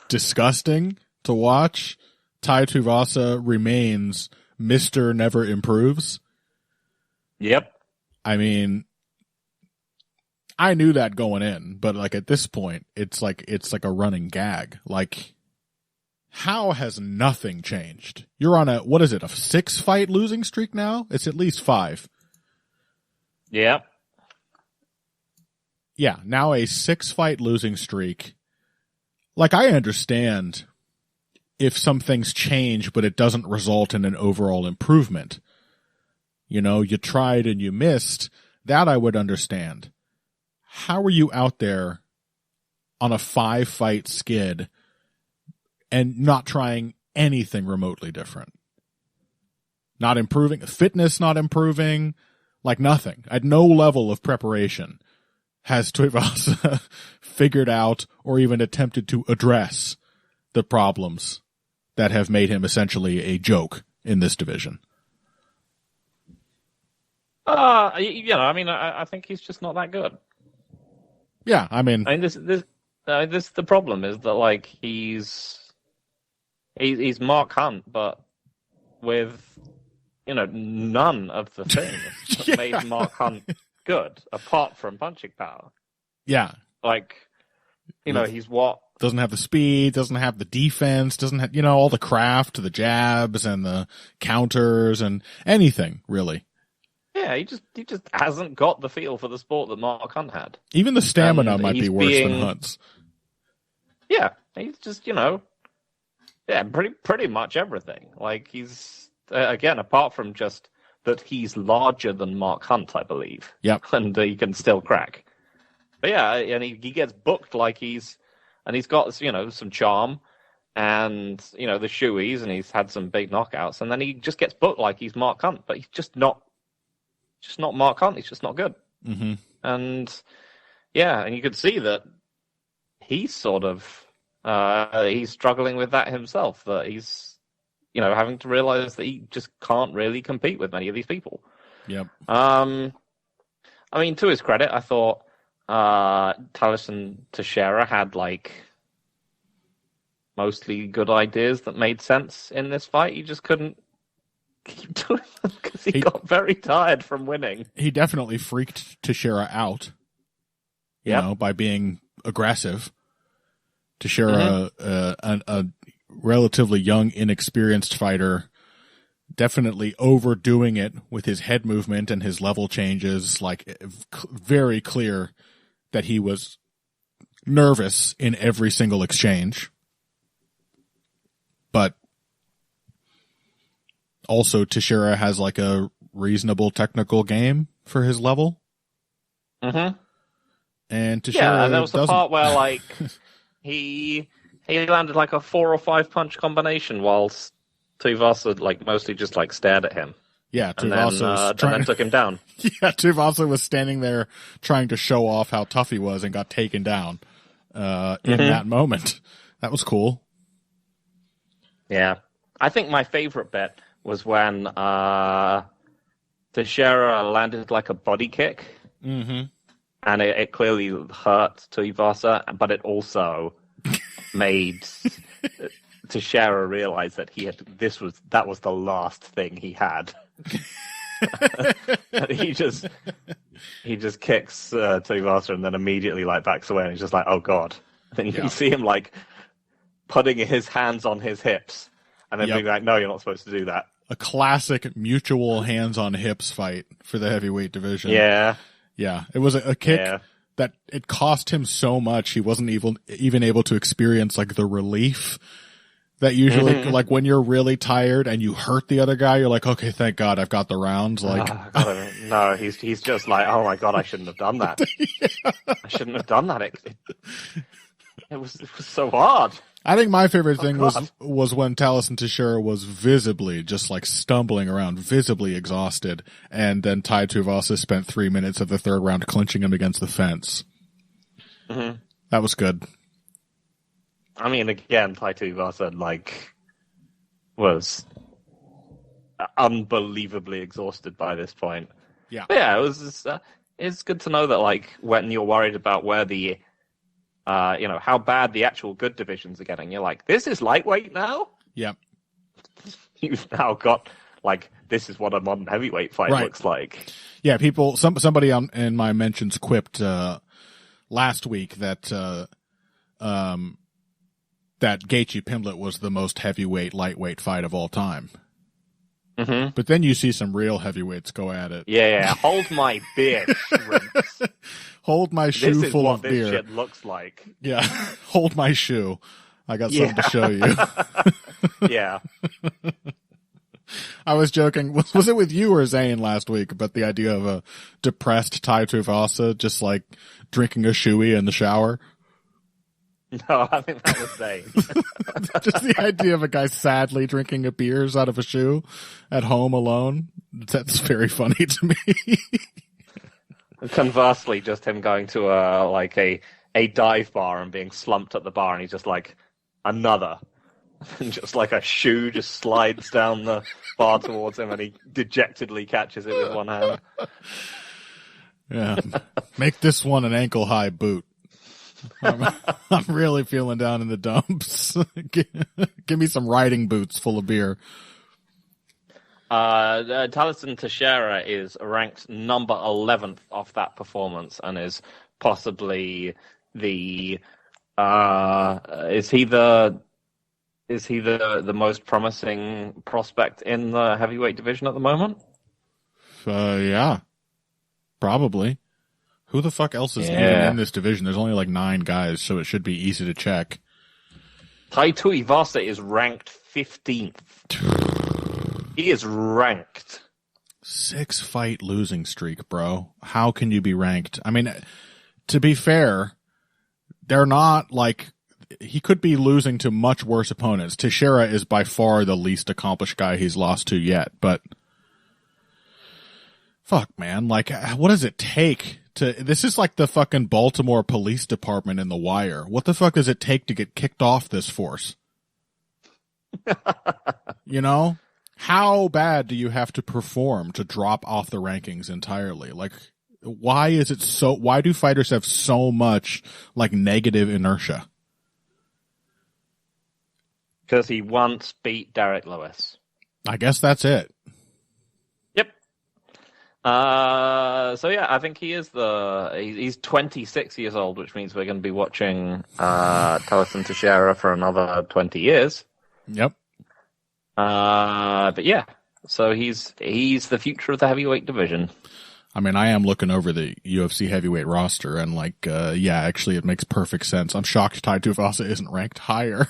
disgusting to watch. Tai Tuivasa remains Mr. Never Improves. Yep. I mean, I knew that going in, but at this point, it's like a running gag. How has nothing changed? You're on a 6-fight losing streak now? It's at least 5. Yep. Yeah, now a 6-fight losing streak. I understand if some things change, but it doesn't result in an overall improvement. You tried and you missed. That I would understand. How are you out there on a 5-fight skid and not trying anything remotely different? Not improving, fitness not improving, nothing. At no level of preparation has Tuivasa figured out or even attempted to address the problems that have made him essentially a joke in this division. I think he's just not that good. Yeah, this the problem is that he's Mark Hunt, but with none of the things that made Mark Hunt good, apart from punching power. Yeah, he's what doesn't have the speed, doesn't have the defense, doesn't have all the craft, the jabs and the counters and anything really. Yeah, he just hasn't got the feel for the sport that Mark Hunt had. Even the stamina might be worse than Hunt's. Yeah, he's just pretty much everything. He's again, apart from just that he's larger than Mark Hunt, I believe. Yep, and he can still crack. But yeah, and he gets booked he's got some charm and the shoeies, and he's had some big knockouts, and then he just gets booked like he's Mark Hunt, but he's just not Mark Hunt. He's just not good. Mm-hmm. And you could see that he's sort of he's struggling with that himself. That he's having to realize that he just can't really compete with many of these people. Yep. To his credit, I thought Taliesin Teixeira had mostly good ideas that made sense in this fight. He just couldn't keep doing them because he got very tired from winning. He definitely freaked Teixeira out, by being aggressive. Teixeira, a relatively young, inexperienced fighter, definitely overdoing it with his head movement and his level changes, very clear that he was nervous in every single exchange. But also, Teixeira has a reasonable technical game for his level. Mm-hmm. And Teixeira there was the part where he landed a 4 or 5 punch combination whilst Tuivasa mostly just stared at him. Yeah, Tuivasa and then took him down. Yeah, Tuivasa was standing there trying to show off how tough he was and got taken down in that moment. That was cool. Yeah. I think my favorite bit was when Teixeira landed a body kick. Mm-hmm. And it clearly hurt Tuivasa, but it also made Teixeira realize that that was the last thing he had. he just kicks Tuivasa and then immediately like backs away, and he's just like, oh god. And then you can see him like putting his hands on his hips and then being like, no, you're not supposed to do that. A classic mutual hands on hips fight for the heavyweight division. Yeah. Yeah. It was a kick that it cost him so much he wasn't even able to experience like the relief that usually like when you're really tired and you hurt the other guy, you're like, okay, thank God I've got the rounds. Like, no, he's just like, oh my God, I shouldn't have done that. I shouldn't have done that. It was so hard. I think my favorite thing was when Taliesin Teixeira was visibly just like stumbling around, visibly exhausted, and then Tai Tuivasa spent 3 minutes of the third round clinching him against the fence. Mm-hmm. That was good. I mean, again, Tai Tuivasa like was unbelievably exhausted by this point. Yeah, but yeah, it was. It's good to know that like when you're worried about where the how bad the actual good divisions are getting, you're like, this is lightweight now? Yep. You've now got, like, this is what a modern heavyweight fight looks like. Yeah, somebody in my mentions quipped last week that that Gaethje Pimblett was the most heavyweight, lightweight fight of all time. Mm-hmm. But then you see some real heavyweights go at it. Yeah. Hold my beer, shrimps. Hold my shoe full of beer. This is what this shit looks like. Yeah. Hold my shoe. I got something to show you. Yeah. I was joking. Was it with you or Zane last week about the idea of a depressed Tai Tuivasa just like drinking a shoey in the shower? No, I think that was Zane. Just the idea of a guy sadly drinking a beers out of a shoe at home alone. That's very funny to me. Conversely, just him going to a dive bar and being slumped at the bar, and he's just like, another. And just like a shoe just slides down the bar towards him, and he dejectedly catches it with one hand. Yeah. Make this one an ankle-high boot. I'm really feeling down in the dumps. Give me some riding boots full of beer. Taliesin Teixeira is ranked number 11th off that performance and is possibly the is he the most promising prospect in the heavyweight division at the moment? Yeah. Probably. Who the fuck else is even in this division? There's only like 9 guys, so it should be easy to check. Tai Tuivasa is ranked 15th. He is ranked. 6-fight losing streak, bro. How can you be ranked? I mean, to be fair, they're not like... He could be losing to much worse opponents. Teixeira is by far the least accomplished guy he's lost to yet, but... Fuck, man. Like, what does it take to... This is like the fucking Baltimore Police Department in The Wire. What the fuck does it take to get kicked off this force? You know? How bad do you have to perform to drop off the rankings entirely? Like, why do fighters have so much, like, negative inertia? Because he once beat Derek Lewis. I guess that's it. Yep. So yeah, I think he's 26 years old, which means we're going to be watching Taliesin Teixeira for another 20 years. Yep. But yeah, so he's the future of the heavyweight division. I mean, I am looking over the UFC heavyweight roster, and like, actually, it makes perfect sense. I'm shocked Tai Tuivasa isn't ranked higher.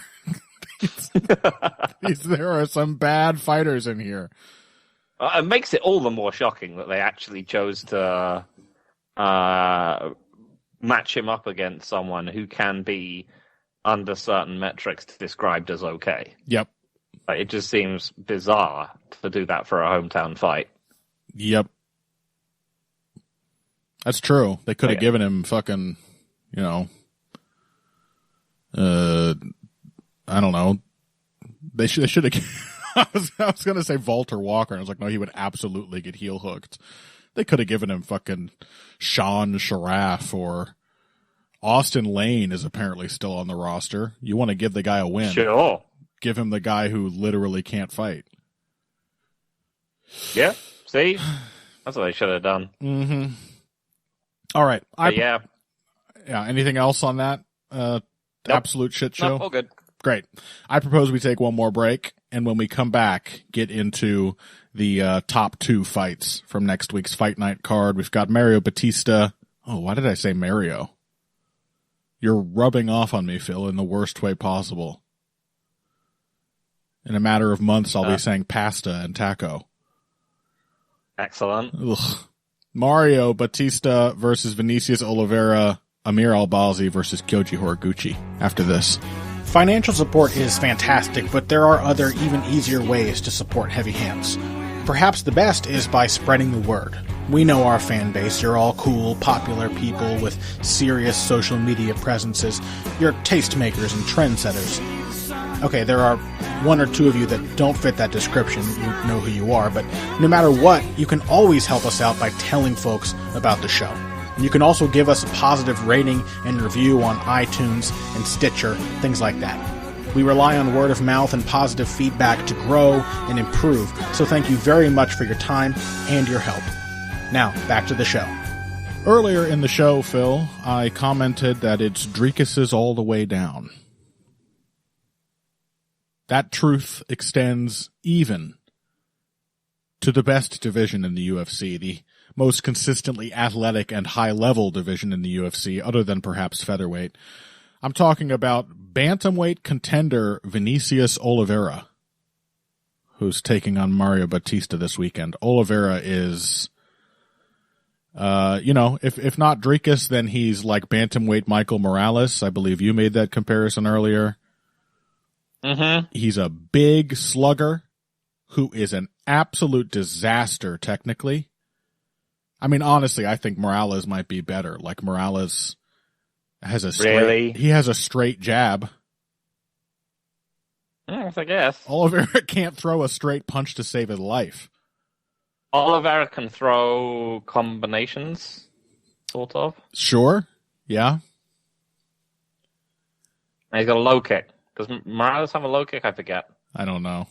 There are some bad fighters in here. It makes it all the more shocking that they actually chose to match him up against someone who can be, under certain metrics, described as okay. Yep. Like, it just seems bizarre to do that for a hometown fight. Yep. That's true. They could have given him fucking, I don't know. They should have. I was going to say Walter Walker, and I was like, no, he would absolutely get heel hooked. They could have given him fucking Sean Sharaf, or Austin Lane is apparently still on the roster. You want to give the guy a win. Sure. Give him the guy who literally can't fight. Yeah. See? That's what they should have done. Mm-hmm. All right. Yeah. Anything else on that? Nope. Absolute shit show? Nope, all good. Great. I propose we take one more break, and when we come back, get into the top 2 fights from next week's Fight Night card. We've got Mario Bautista. Oh, why did I say Mario? You're rubbing off on me, Phil, in the worst way possible. In a matter of months, I'll be saying pasta and taco. Excellent. Ugh. Mario Bautista versus Vinicius Oliveira, Amir Albazi versus Kyoji Horiguchi after this. Financial support is fantastic, but there are other, even easier ways to support Heavy Hands. Perhaps the best is by spreading the word. We know our fan base. You're all cool, popular people with serious social media presences. You're tastemakers and trendsetters. Okay, there are 1 or 2 of you that don't fit that description. You know who you are, but no matter what, you can always help us out by telling folks about the show. And you can also give us a positive rating and review on iTunes and Stitcher, things like that. We rely on word of mouth and positive feedback to grow and improve, so thank you very much for your time and your help. Now, back to the show. Earlier in the show, Phil, I commented that it's Dreekis's all the way down. That truth extends even to the best division in the UFC, the most consistently athletic and high-level division in the UFC, other than perhaps featherweight. I'm talking about bantamweight contender Vinicius Oliveira, who's taking on Mario Bautista this weekend. Oliveira is, if not Dreekis, then he's like bantamweight Michael Morales. I believe you made that comparison earlier. Mm-hmm. He's a big slugger who is an absolute disaster technically. I mean, honestly, I think Morales might be better. Like Morales has a straight jab. Yes, I guess. Oliveira can't throw a straight punch to save his life. Oliveira can throw combinations, sort of. Sure. Yeah. And he's got a low kick. Does Morales have a low kick? I forget. I don't know.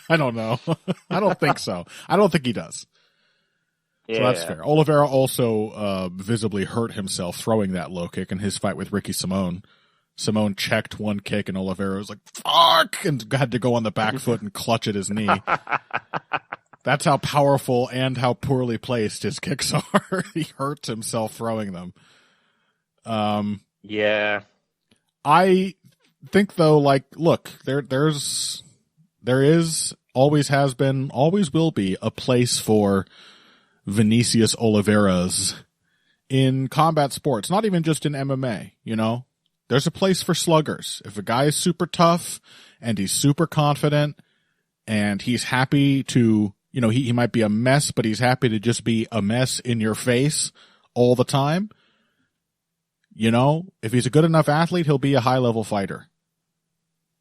I don't know. I don't think so. I don't think he does. Yeah. So that's fair. Oliveira also visibly hurt himself throwing that low kick in his fight with Ricky Simone. Simone checked one kick and Oliveira was like, fuck, and had to go on the back foot and clutch at his knee. That's how powerful and how poorly placed his kicks are. He hurts himself throwing them. Yeah. I think though, like, look, there is, always has been, always will be a place for Vinicius Oliveira's in combat sports, not even just in MMA, you know? There's a place for sluggers. If a guy is super tough and he's super confident and he's happy to, you know, he might be a mess, but he's happy to just be a mess in your face all the time. You know, if he's a good enough athlete, he'll be a high-level fighter.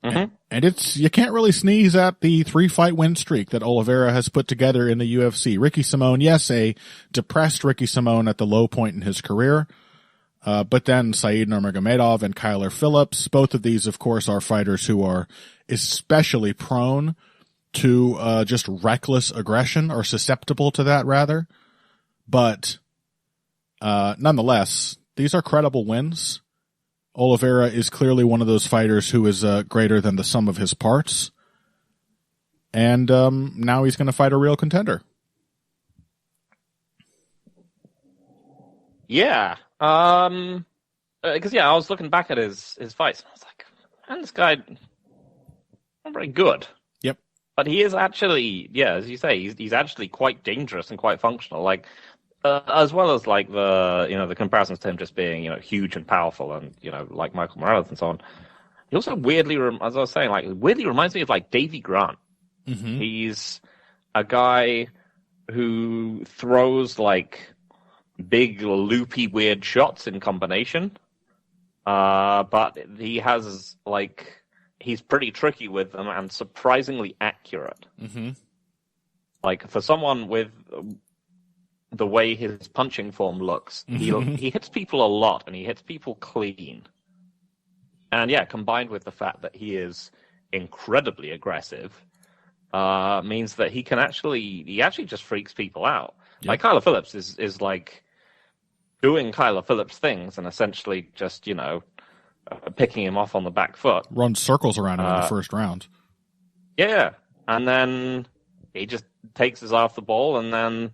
Mm-hmm. And you can't really sneeze at the 3-fight win streak that Oliveira has put together in the UFC. Ricky Simone, yes, a depressed Ricky Simone at the low point in his career. But then Said Nurmagomedov and Kyler Phillips, both of these, of course, are fighters who are especially prone to just reckless aggression, or susceptible to that, rather. But nonetheless, these are credible wins. Oliveira is clearly one of those fighters who is greater than the sum of his parts. And now he's going to fight a real contender. Yeah. Because, I was looking back at his fights, and I was like, man, this guy not very good. Yep. But he is actually, as you say, he's actually quite dangerous and quite functional. Like, as well as like the comparisons to him just being huge and powerful and like Michael Morales and so on. He also weirdly, as I was saying, like weirdly reminds me of like Davy Grant. Mm-hmm. He's a guy who throws like big loopy weird shots in combination, but he's pretty tricky with them and surprisingly accurate. Mm-hmm. Like for someone with the way his punching form looks, he hits people a lot, and he hits people clean. And combined with the fact that he is incredibly aggressive, means that he actually just freaks people out. Yep. Like Kyler Phillips is like doing Kyler Phillips things and essentially just, picking him off on the back foot. Runs circles around him in the first round. Yeah. And then he just takes his eye off the ball, and then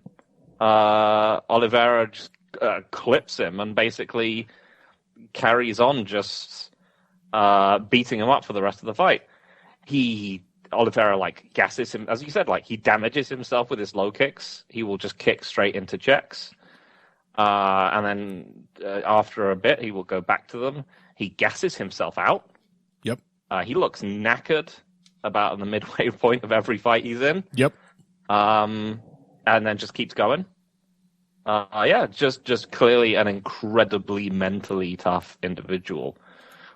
Oliveira just clips him and basically carries on just beating him up for the rest of the fight. Oliveira like gasses him, as you said, like he damages himself with his low kicks. He will just kick straight into checks. And then after a bit, he will go back to them. He gasses himself out. Yep. He looks knackered about in the midway point of every fight he's in. Yep. And then just keeps going. Just clearly an incredibly mentally tough individual.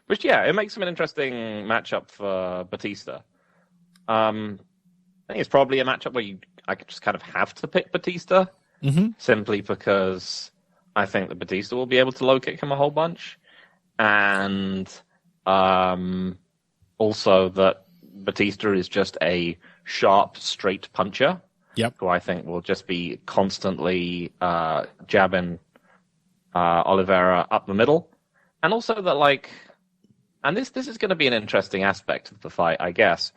Which, it makes him an interesting matchup for Bautista. I think it's probably a matchup where I just kind of have to pick Bautista, simply because I think that Bautista will be able to low kick him a whole bunch, and also that Bautista is just a sharp, straight puncher. Yep. Who I think will just be constantly jabbing Oliveira up the middle, and also that and this is going to be an interesting aspect of the fight, I guess,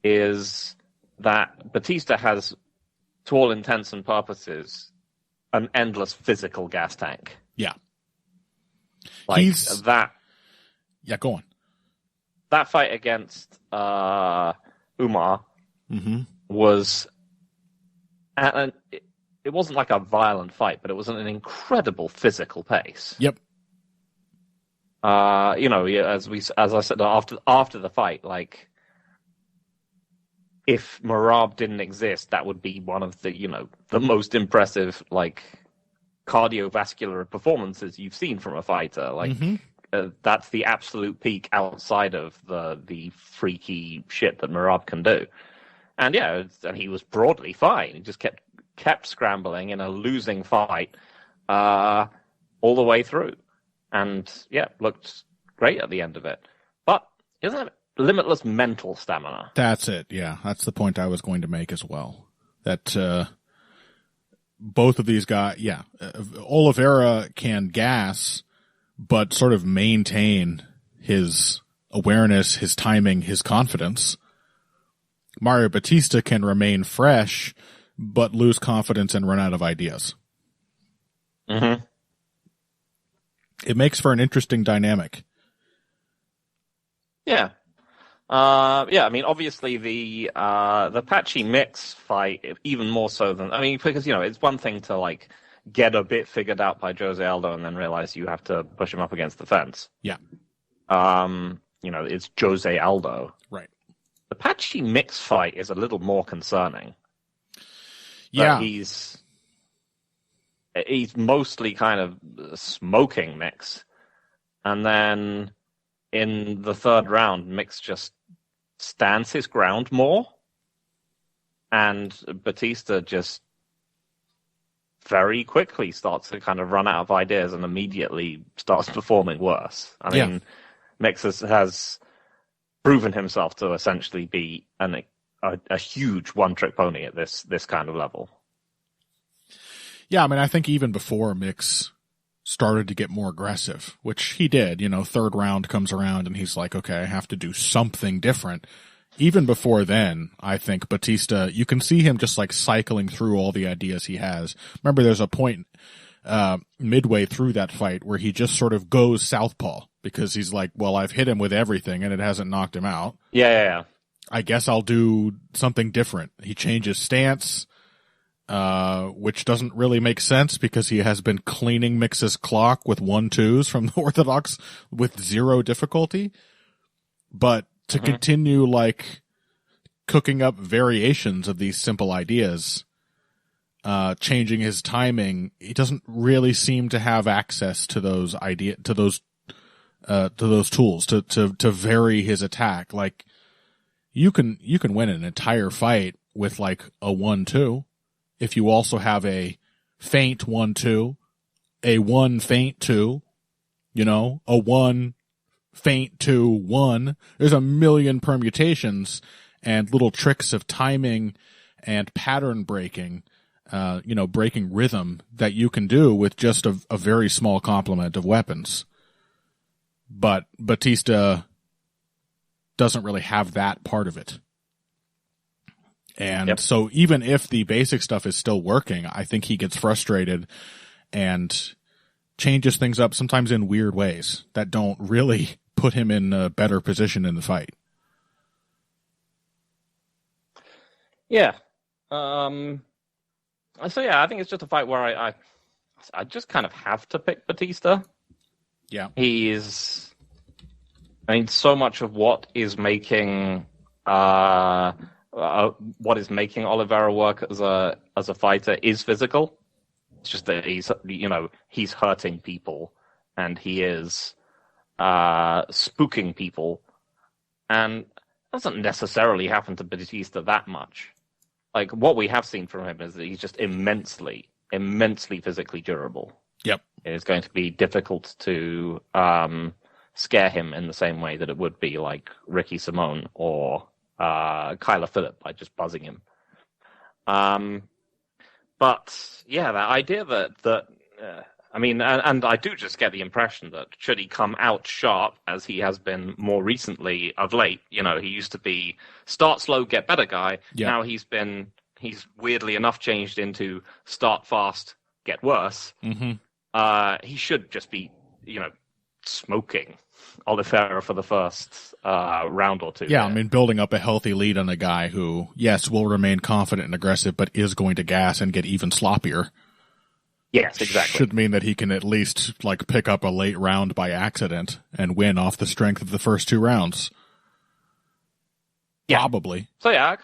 is that Bautista has, to all intents and purposes, an endless physical gas tank. Yeah. That. Yeah, go on. That fight against Umar was, and it wasn't like a violent fight, but it was an incredible physical pace. Yep. As I said after the fight, if Merab didn't exist, that would be one of the most impressive cardiovascular performances you've seen from a fighter. That's the absolute peak outside of the freaky shit that Merab can do. And and he was broadly fine. He just kept scrambling in a losing fight all the way through. And looked great at the end of it. But he doesn't have limitless mental stamina. That's it. Yeah, that's the point I was going to make as well. That both of these guys, Oliveira can gas, but sort of maintain his awareness, his timing, his confidence. Mario Bautista can remain fresh, but lose confidence and run out of ideas. Mm-hmm. It makes for an interesting dynamic. Yeah. I mean, obviously the Patchy Mix fight, even more so than, because, it's one thing to, get a bit figured out by Jose Aldo and then realize you have to push him up against the fence. Yeah. It's Jose Aldo. Right. The Patchy Mix fight is a little more concerning. Yeah. But he's mostly kind of smoking Mix. And then in the third round, Mix just stands his ground more. And Bautista just very quickly starts to kind of run out of ideas and immediately starts performing worse. I mean, Mix has proven himself to essentially be a huge one-trick pony at this kind of level. Yeah, I think even before Mix started to get more aggressive, which he did, third round comes around and he's like, okay, I have to do something different. Even before then, I think Bautista, you can see him just cycling through all the ideas he has. Remember, there's a point midway through that fight where he just sort of goes southpaw because he's like, well, I've hit him with everything and it hasn't knocked him out. Yeah. I guess I'll do something different. He changes stance, which doesn't really make sense because he has been cleaning Mix's clock with 1-2s from the Orthodox with zero difficulty. But to continue cooking up variations of these simple ideas, changing his timing, he doesn't really seem to have access to those tools to vary his attack. You can win an entire fight with a 1-2 if you also have a feint 1-2, a 1 feint 2, a 1 feint 2 1. There's a million permutations, and little tricks of timing and pattern breaking, breaking rhythm that you can do with just a very small complement of weapons. But Bautista doesn't really have that part of it. And so even if the basic stuff is still working, I think he gets frustrated and changes things up sometimes in weird ways that don't really put him in a better position in the fight. Yeah. So yeah, I think it's just a fight where I just kind of have to pick Bautista. Yeah. So much of what is making Oliveira work as a fighter is physical. It's just that he's hurting people and he is spooking people, and it doesn't necessarily happen to Bautista that much. Like, what we have seen from him is that he's just immensely physically durable. Yep. It's going to be difficult to scare him in the same way that it would be like Ricky Simone or Kyler Phillip by just buzzing him. But yeah, that idea that and I do just get the impression that should he come out sharp, as he has been more recently of late, he used to be start slow, get better guy. Yeah. Now he's weirdly enough changed into start fast, get worse. Mm-hmm. He should just be, smoking Oliveira for the first round or two. Yeah, building up a healthy lead on a guy who, yes, will remain confident and aggressive, but is going to gas and get even sloppier. Yes, exactly. Should mean that he can at least pick up a late round by accident and win off the strength of the first two rounds. Yeah. Probably. So yeah.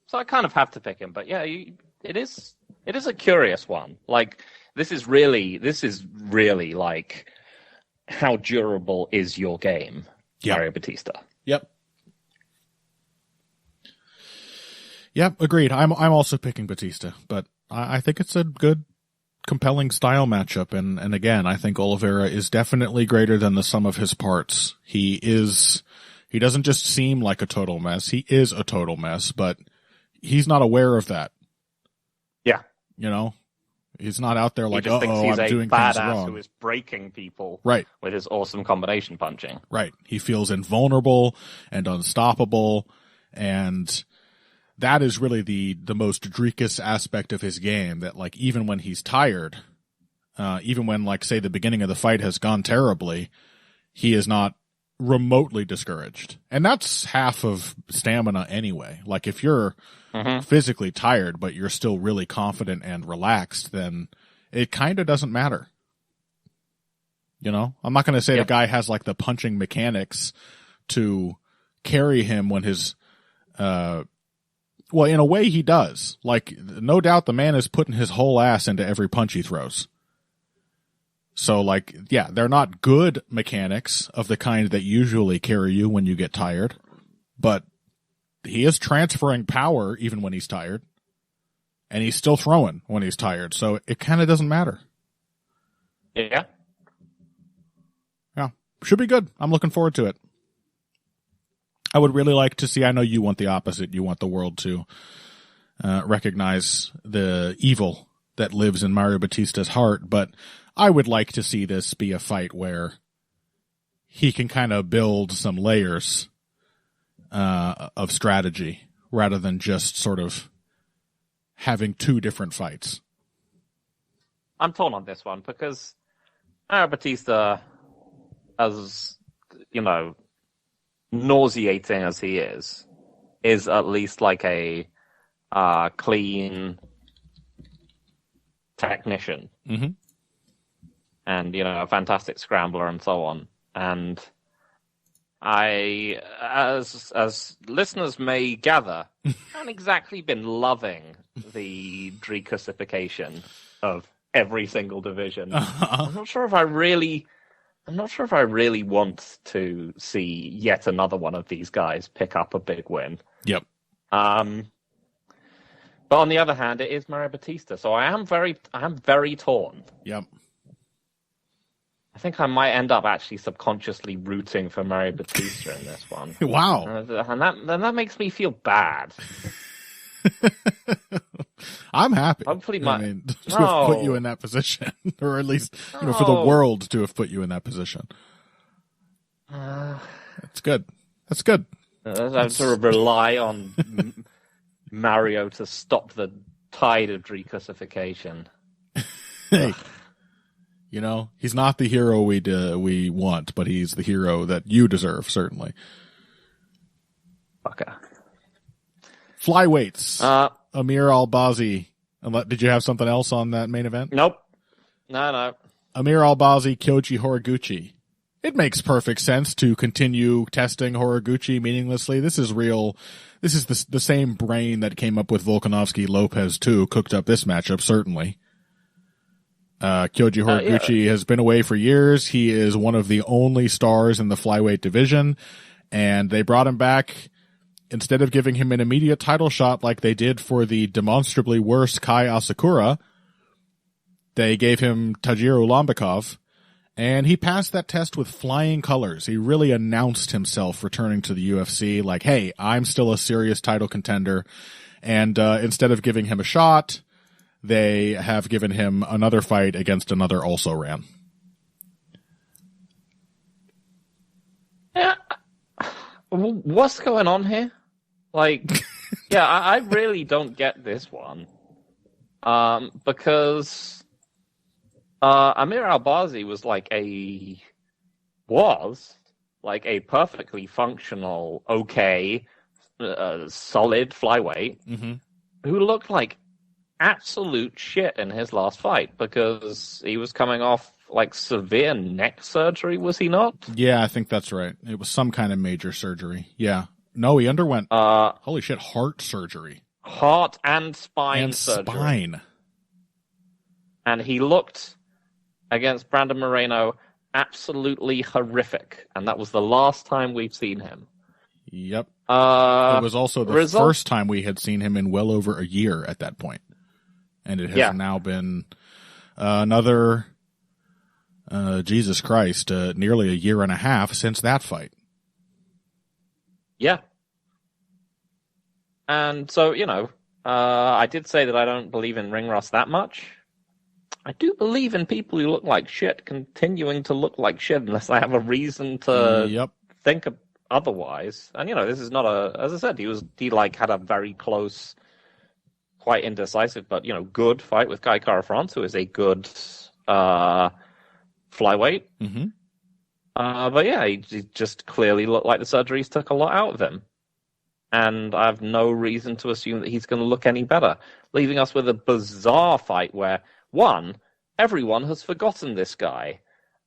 So I kind of have to pick him, but yeah, it is a curious one. Like, this is really like, how durable is your game, Mario Bautista? Yep, agreed. I'm also picking Bautista, but I think it's a good, compelling style matchup, and again, I think Oliveira is definitely greater than the sum of his parts. He doesn't just seem like a total mess, he is a total mess, but he's not aware of that. Yeah. He's not out there like, I'm doing things wrong. Who is breaking people right. with his awesome combination punching. Right. He feels invulnerable and unstoppable, and that is really the most Drekus aspect of his game, that even when he's tired, even when say the beginning of the fight has gone terribly, he is not remotely discouraged. And that's half of stamina anyway. If you're physically tired, but you're still really confident and relaxed, then it kind of doesn't matter. I'm not going to say the guy has the punching mechanics to carry him when his, well, in a way he does. No doubt the man is putting his whole ass into every punch he throws. So, they're not good mechanics of the kind that usually carry you when you get tired, but he is transferring power even when he's tired, and he's still throwing when he's tired, so it kind of doesn't matter. Yeah. Yeah. Should be good. I'm looking forward to it. I would really like to see, I know you want the opposite, you want the world to recognize the evil that lives in Mario Bautista's heart, but I would like to see this be a fight where he can kind of build some layers of strategy rather than just sort of having two different fights. I'm torn on this one because Mario Bautista, as nauseating as he is at least a clean technician. Mm-hmm. And, a fantastic scrambler and so on. And I, as listeners may gather, haven't exactly been loving the Drekusification of every single division. I'm not sure if I really want to see yet another one of these guys pick up a big win. Yep. But on the other hand, it is Mario Bautista, so I am very torn. Yep. I think I might end up actually subconsciously rooting for Mario Bautista in this one. Wow. And that makes me feel bad. I'm happy. Hopefully to have put you in that position, or at least, for the world to have put you in that position. That's good. That's good. I have to rely on Mario to stop the tide of reclassification. Hey, he's not the hero we want, but he's the hero that you deserve, certainly. Okay. Flyweights. Amir Albazi. Did you have something else on that main event? Nope. No. Amir Albazi, Kyoji Horiguchi. It makes perfect sense to continue testing Horiguchi meaninglessly. This is real. This is the same brain that came up with Volkanovski Lopes too, cooked up this matchup, certainly. Kyoji Horiguchi has been away for years. He is one of the only stars in the flyweight division, and they brought him back. Instead of giving him an immediate title shot like they did for the demonstrably worse Kai Asakura, they gave him Tajiru Lambikov, and he passed that test with flying colors. He really announced himself returning to the UFC like, hey, I'm still a serious title contender. And instead of giving him a shot, they have given him another fight against another also-ran. Yeah. What's going on here? I really don't get this one. Because Amir Albazi was a perfectly functional, solid flyweight who looked like absolute shit in his last fight because he was coming off severe neck surgery, was he not? Yeah, I think that's right. It was some kind of major surgery. Yeah. No, he underwent holy shit, heart surgery. Heart and spine surgery. And he looked against Brandon Moreno absolutely horrific. And that was the last time we've seen him. Yep. It was also the first time we had seen him in well over a year at that point. And it has now been another, Jesus Christ, nearly a year and a half since that fight. Yeah. And so, I did say that I don't believe in ring rust that much. I do believe in people who look like shit continuing to look like shit unless I have a reason to think otherwise. And, this is not as I said, he had a very close, quite indecisive, but, good fight with Kai Kara France, who is a good flyweight. Mm-hmm. But yeah, he just clearly looked like the surgeries took a lot out of him. And I have no reason to assume that he's going to look any better, leaving us with a bizarre fight where, one, everyone has forgotten this guy.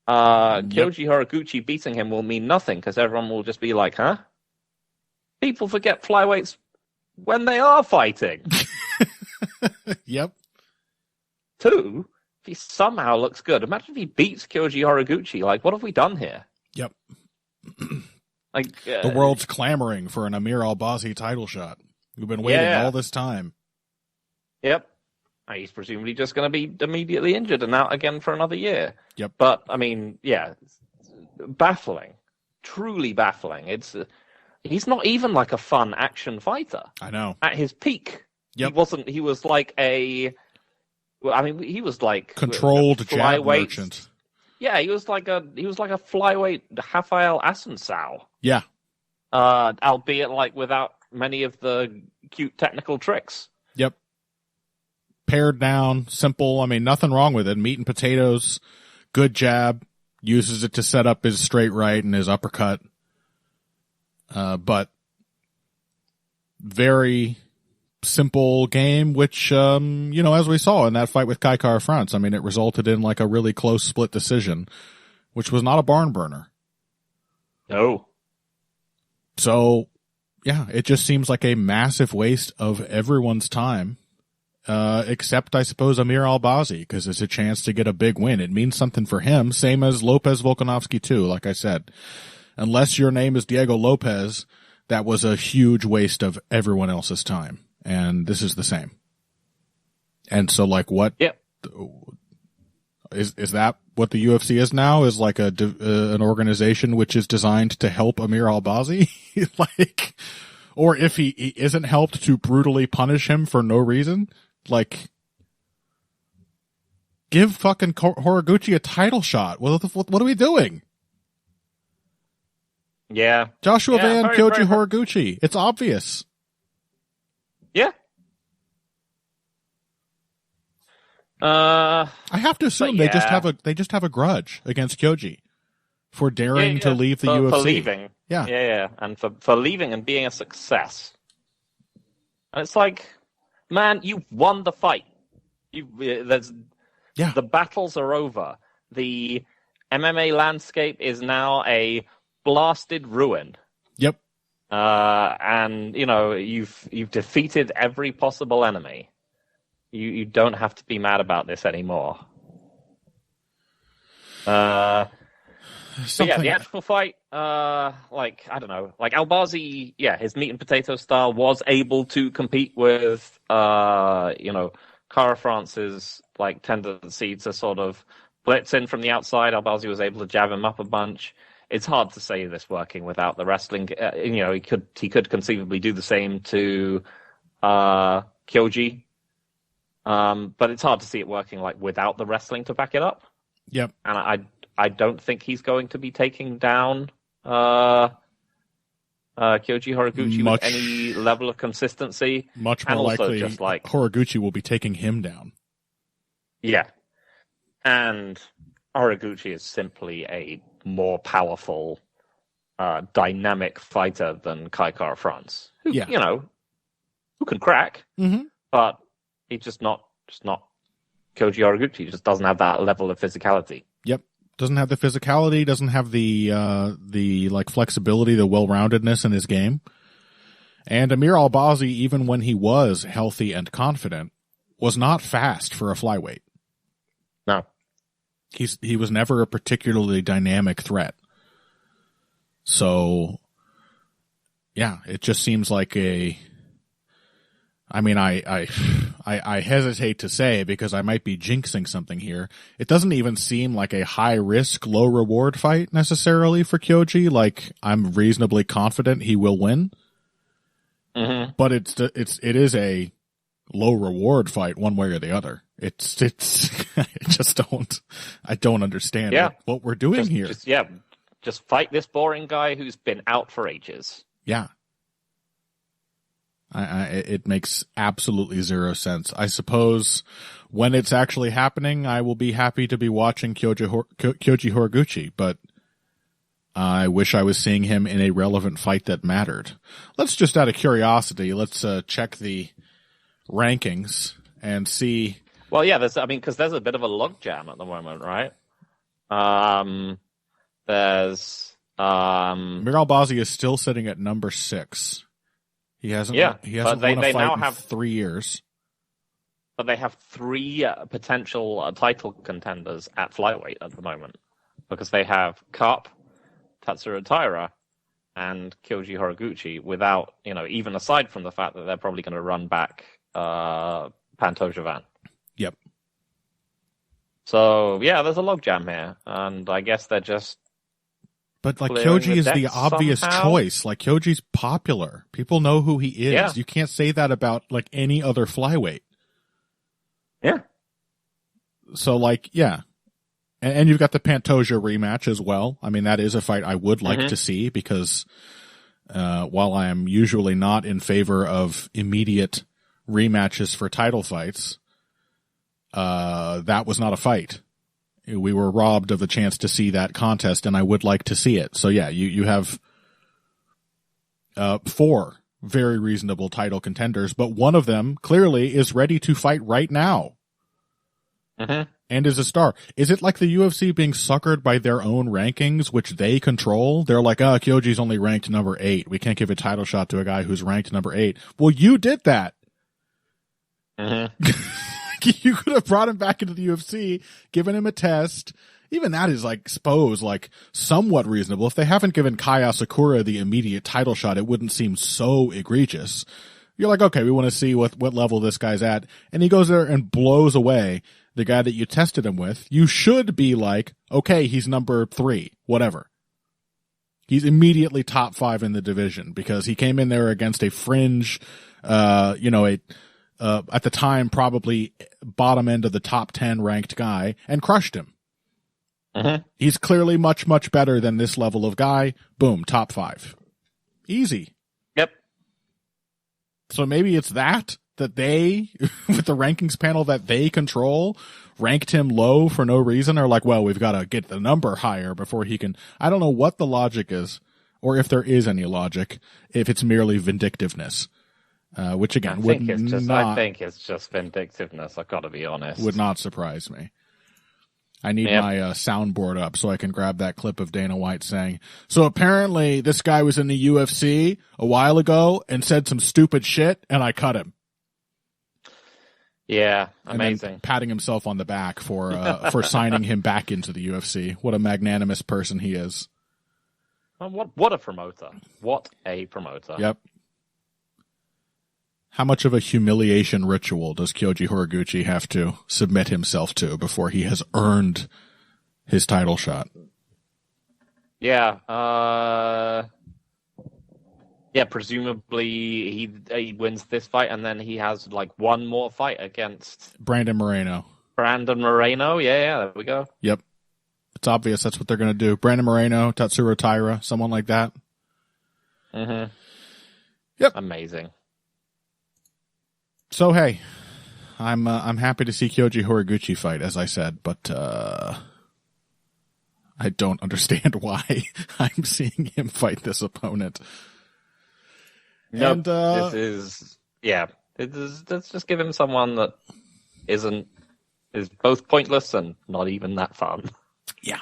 Kyoji Horiguchi beating him will mean nothing because everyone will just be like, huh? People forget flyweights when they are fighting. Yep. Two, if he somehow looks good, imagine if he beats Kyoji Horiguchi. What have we done here? Yep. The world's clamoring for an Amir Albazi title shot. We've been waiting all this time. Yep. He's presumably just going to be immediately injured and out again for another year. Yep. But, baffling. Truly baffling. He's not even a fun action fighter. I know. At his peak. Yep. He was he was controlled jab merchant. Yeah, he was like a flyweight Rafael Assunção. Yeah. Albeit without many of the cute technical tricks. Yep. Pared down, simple. Nothing wrong with it. Meat and potatoes, good jab, uses it to set up his straight right and his uppercut. But very simple game, which, as we saw in that fight with Kai Kara France, it resulted in a really close split decision, which was not a barn burner. No. So, yeah, it just seems like a massive waste of everyone's time, except, I suppose, Amir Albazi, because it's a chance to get a big win. It means something for him, same as Lopes Volkanovski, too, like I said. Unless your name is Diego Lopes, that was a huge waste of everyone else's time. And this is the same. And so, what? Yep. is that what the UFC is now? Is like an organization which is designed to help Amir Albazi? Like, or if he isn't helped, to brutally punish him for no reason? Like, give fucking Horiguchi a title shot. What are we doing? Yeah. Joshua Van, Kyoji very Horiguchi. It's obvious. Yeah. I have to assume they just have a grudge against Kyoji for daring to leave the UFC. For leaving. Yeah. Yeah. And for leaving and being a success. And it's like, man, you've won the fight. The battles are over. The MMA landscape is now a blasted ruin. Yep. And you've defeated every possible enemy. You don't have to be mad about this anymore. The actual fight, I don't know, like Albazi, his meat and potato style was able to compete with, Kara France's like tendency to sort of blitz in from the outside. Albazi was able to jab him up a bunch. It's hard to say this working without the wrestling. He could conceivably do the same to Kyoji. But it's hard to see it working like without the wrestling to back it up. Yep. And I don't think he's going to be taking down Kyoji Horiguchi with any level of consistency. Much more likely, just like Horiguchi will be taking him down. Yeah. And Horiguchi is simply a more powerful, dynamic fighter than Kara France. Who can crack, but he's just not Kyoji Horiguchi. He just doesn't have that level of physicality. Yep. Doesn't have the physicality, doesn't have the like flexibility, the well-roundedness in his game. And Amir Albazi, even when he was healthy and confident, was not fast for a flyweight. No. He was never a particularly dynamic threat. So, yeah, it just seems like I hesitate to say, because I might be jinxing something here. It doesn't even seem like a high risk, low reward fight necessarily for Kyoji. Like, I'm reasonably confident he will win. Mm-hmm. But it is a low reward fight one way or the other. I don't understand what we're doing here. Just fight this boring guy who's been out for ages. Yeah. It makes absolutely zero sense. I suppose when it's actually happening, I will be happy to be watching Kyoji Horiguchi, but I wish I was seeing him in a relevant fight that mattered. Let's just out of curiosity, let's check the rankings and see. Well, yeah, because there's a bit of a logjam at the moment, right? There's Amir Albazi is still sitting at number 6. He hasn't won a fight in 3 years. But they have 3 potential title contenders at flyweight at the moment, because they have Cup, Tatsuro Taira, and Kyoji Horiguchi, without, even aside from the fact that they're probably going to run back Pantoja. Yep. So, there's a logjam here, and I guess they're just... But, like, Kyoji is the obvious choice. Like, Kyoji's popular. People know who he is. Yeah. You can't say that about, like, any other flyweight. Yeah. So, like, yeah. And you've got the Pantoja rematch as well. I mean, that is a fight I would like to see, because while I am usually not in favor of immediate rematches for title fights, that was not a fight. We were robbed of the chance to see that contest, and I would like to see it. So yeah, you have 4 very reasonable title contenders, but one of them clearly is ready to fight right now. Mm-hmm. And is a star. Is it like the UFC being suckered by their own rankings, which they control? They're like, Kyoji's only ranked number 8. We can't give a title shot to a guy who's ranked number 8. Well, you did that. Mm-hmm. You could have brought him back into the UFC, given him a test. Even that is, like, suppose, like, somewhat reasonable. If they haven't given Kaya Sakura the immediate title shot, it wouldn't seem so egregious. You're like, okay, we want to see what level this guy's at. And he goes there and blows away the guy that you tested him with, you should be like, okay, he's number 3, whatever. He's immediately top 5 in the division because he came in there against a fringe, at the time, probably bottom end of the top 10 ranked guy and crushed him. Mm-hmm. He's clearly much, much better than this level of guy. Boom, top 5. Easy. Yep. So maybe it's that they, with the rankings panel that they control, ranked him low for no reason, or like, well, we've got to get the number higher before he can. I don't know what the logic is, or if there is any logic, if it's merely vindictiveness, which again I think it's just vindictiveness. I've got to be honest. Would not surprise me. I need my soundboard up so I can grab that clip of Dana White saying, so apparently this guy was in the UFC a while ago and said some stupid shit, and I cut him. Yeah, amazing. And then patting himself on the back for signing him back into the UFC. What a magnanimous person he is. What a promoter. What a promoter. Yep. How much of a humiliation ritual does Kyoji Horiguchi have to submit himself to before he has earned his title shot? Yeah. Presumably he wins this fight and then he has like one more fight against Brandon Moreno. Yeah, there we go. Yep. It's obvious that's what they're going to do. Brandon Moreno, Tatsuro Taira, someone like that. Mm-hmm. Yep. Amazing. So hey, I'm happy to see Kyoji Horiguchi fight, as I said, but I don't understand why I'm seeing him fight this opponent. Nope. Let's just give him someone that is both pointless and not even that fun. Yeah.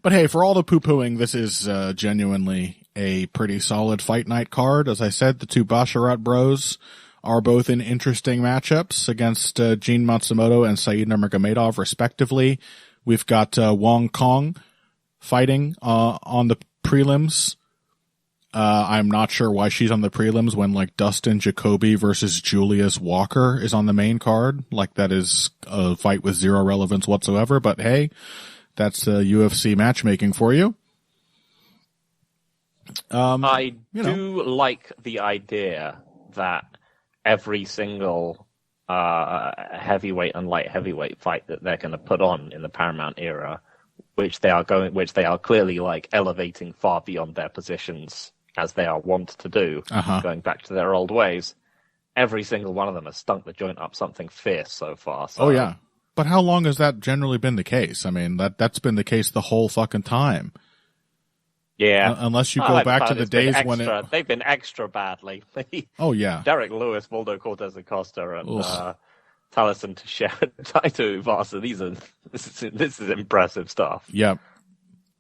But hey, for all the poo-pooing, this is genuinely a pretty solid fight night card. As I said, the two Basharat bros are both in interesting matchups against Gene Matsumoto and Said Nurmagomedov, respectively. We've got Wong Kong fighting on the prelims. I'm not sure why she's on the prelims when like Dustin Jacoby versus Julius Walker is on the main card. Like that is a fight with zero relevance whatsoever. But hey, that's UFC matchmaking for you. I do like the idea that every single heavyweight and light heavyweight fight that they're going to put on in the Paramount era, which they are clearly like elevating far beyond their positions as they are wont to do, going back to their old ways. Every single one of them has stunk the joint up something fierce so far. So. Oh yeah, but how long has that generally been the case? I mean, that's been the case the whole fucking time. Yeah. Unless you go back to the days when they've been extra bad lately. Oh, yeah. Derek Lewis, Waldo Cortez Acosta, and Taliesin Teixeira, Tuivasa. This is impressive stuff. Yeah.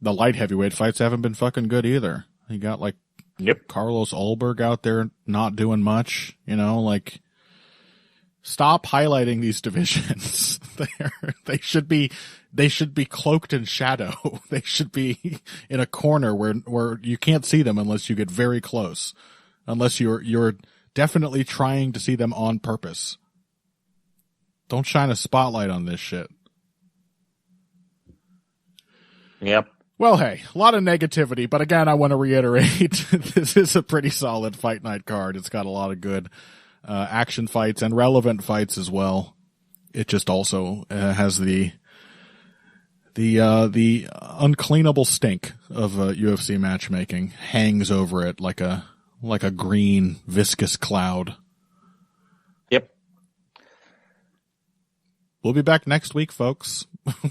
The light heavyweight fights haven't been fucking good either. You got like Carlos Ulberg out there not doing much, stop highlighting these divisions. They should be cloaked in shadow. They should be in a corner where you can't see them unless you get very close. Unless you're definitely trying to see them on purpose. Don't shine a spotlight on this shit. Yep. Well, hey, a lot of negativity, but again, I want to reiterate, this is a pretty solid fight night card. It's got a lot of good action fights and relevant fights as well. It just also has the uncleanable stink of UFC matchmaking hangs over it like a green viscous cloud. Yep. We'll be back next week, folks.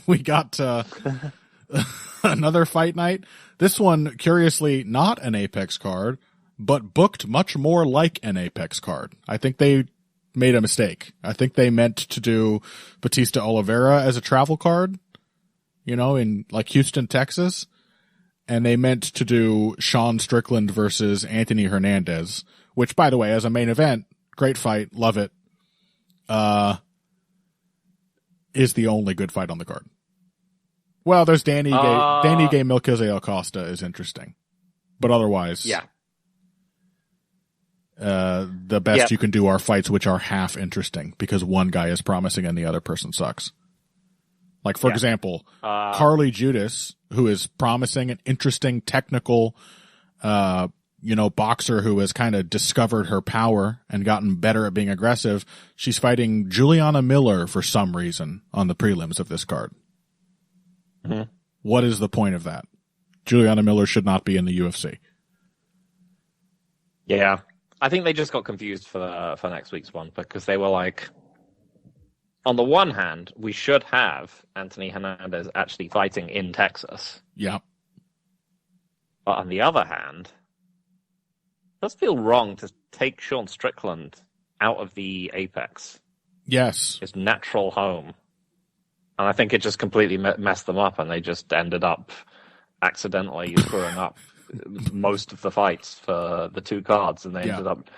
We got another fight night. This one, curiously, not an Apex card, but booked much more like an Apex card. I think they made a mistake. I think they meant to do Bautista Oliveira as a travel card, in like Houston, Texas. And they meant to do Sean Strickland versus Anthony Hernandez, which, by the way, as a main event, great fight, love it, is the only good fight on the card. Well, there's Danny Gay Milquiza Acosta is interesting. But otherwise, yeah. The best you can do are fights which are half interesting because one guy is promising and the other person sucks. Like, for example, Carly Judas, who is promising an interesting technical, boxer who has kind of discovered her power and gotten better at being aggressive. She's fighting Juliana Miller for some reason on the prelims of this card. Mm-hmm. What is the point of that? Juliana Miller should not be in the UFC. Yeah. I think they just got confused for next week's one because they were like, on the one hand, we should have Anthony Hernandez actually fighting in Texas. Yeah. But on the other hand, it does feel wrong to take Sean Strickland out of the Apex. Yes. His natural home. And I think it just completely messed them up, and they just ended up accidentally screwing up most of the fights for the two cards, and they ended up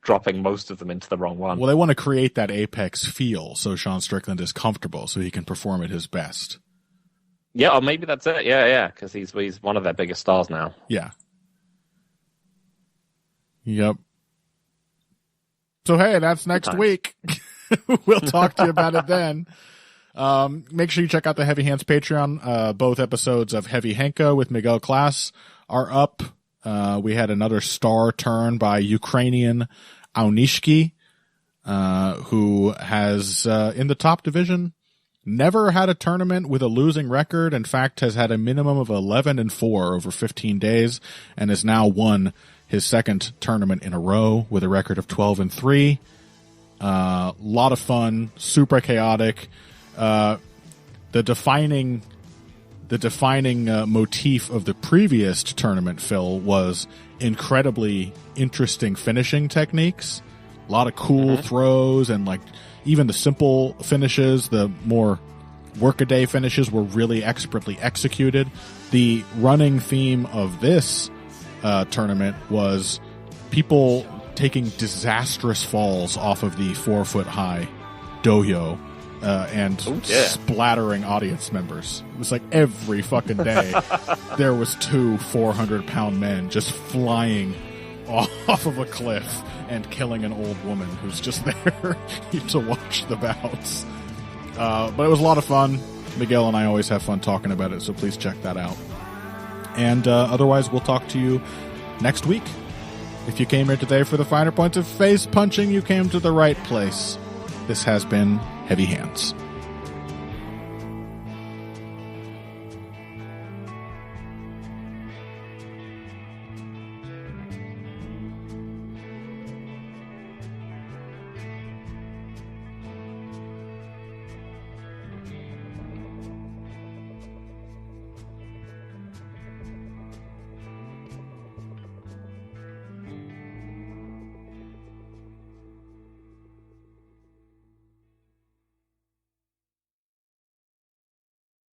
dropping most of them into the wrong one. Well, they want to create that Apex feel so Sean Strickland is comfortable so he can perform at his best. Yeah, or maybe that's it. Yeah, because he's one of their biggest stars now. Yeah. Yep. So, hey, that's next week. We'll talk to you about it then. Make sure you check out the Heavy Hands Patreon. Both episodes of Heavy Henko with Miguel Class are up. We had another star turn by Ukrainian Aunishki, who has, in the top division, never had a tournament with a losing record. In fact, has had a minimum of 11-4 over 15 days and has now won his second tournament in a row with a record of 12-3. Lot of fun, super chaotic. The defining motif of the previous tournament, Phil, was incredibly interesting finishing techniques. A lot of cool throws, and like even the simple finishes, the more workaday finishes were really expertly executed. The running theme of this tournament was people taking disastrous falls off of the 4-foot-high dohyo. And splattering audience members. It was like every fucking day there was 2 400-pound men just flying off of a cliff and killing an old woman who's just there to watch the bouts. But it was a lot of fun. Miguel and I always have fun talking about it, so please check that out. And otherwise, we'll talk to you next week. If you came here today for the finer points of face punching, you came to the right place. This has been Heavy Hands.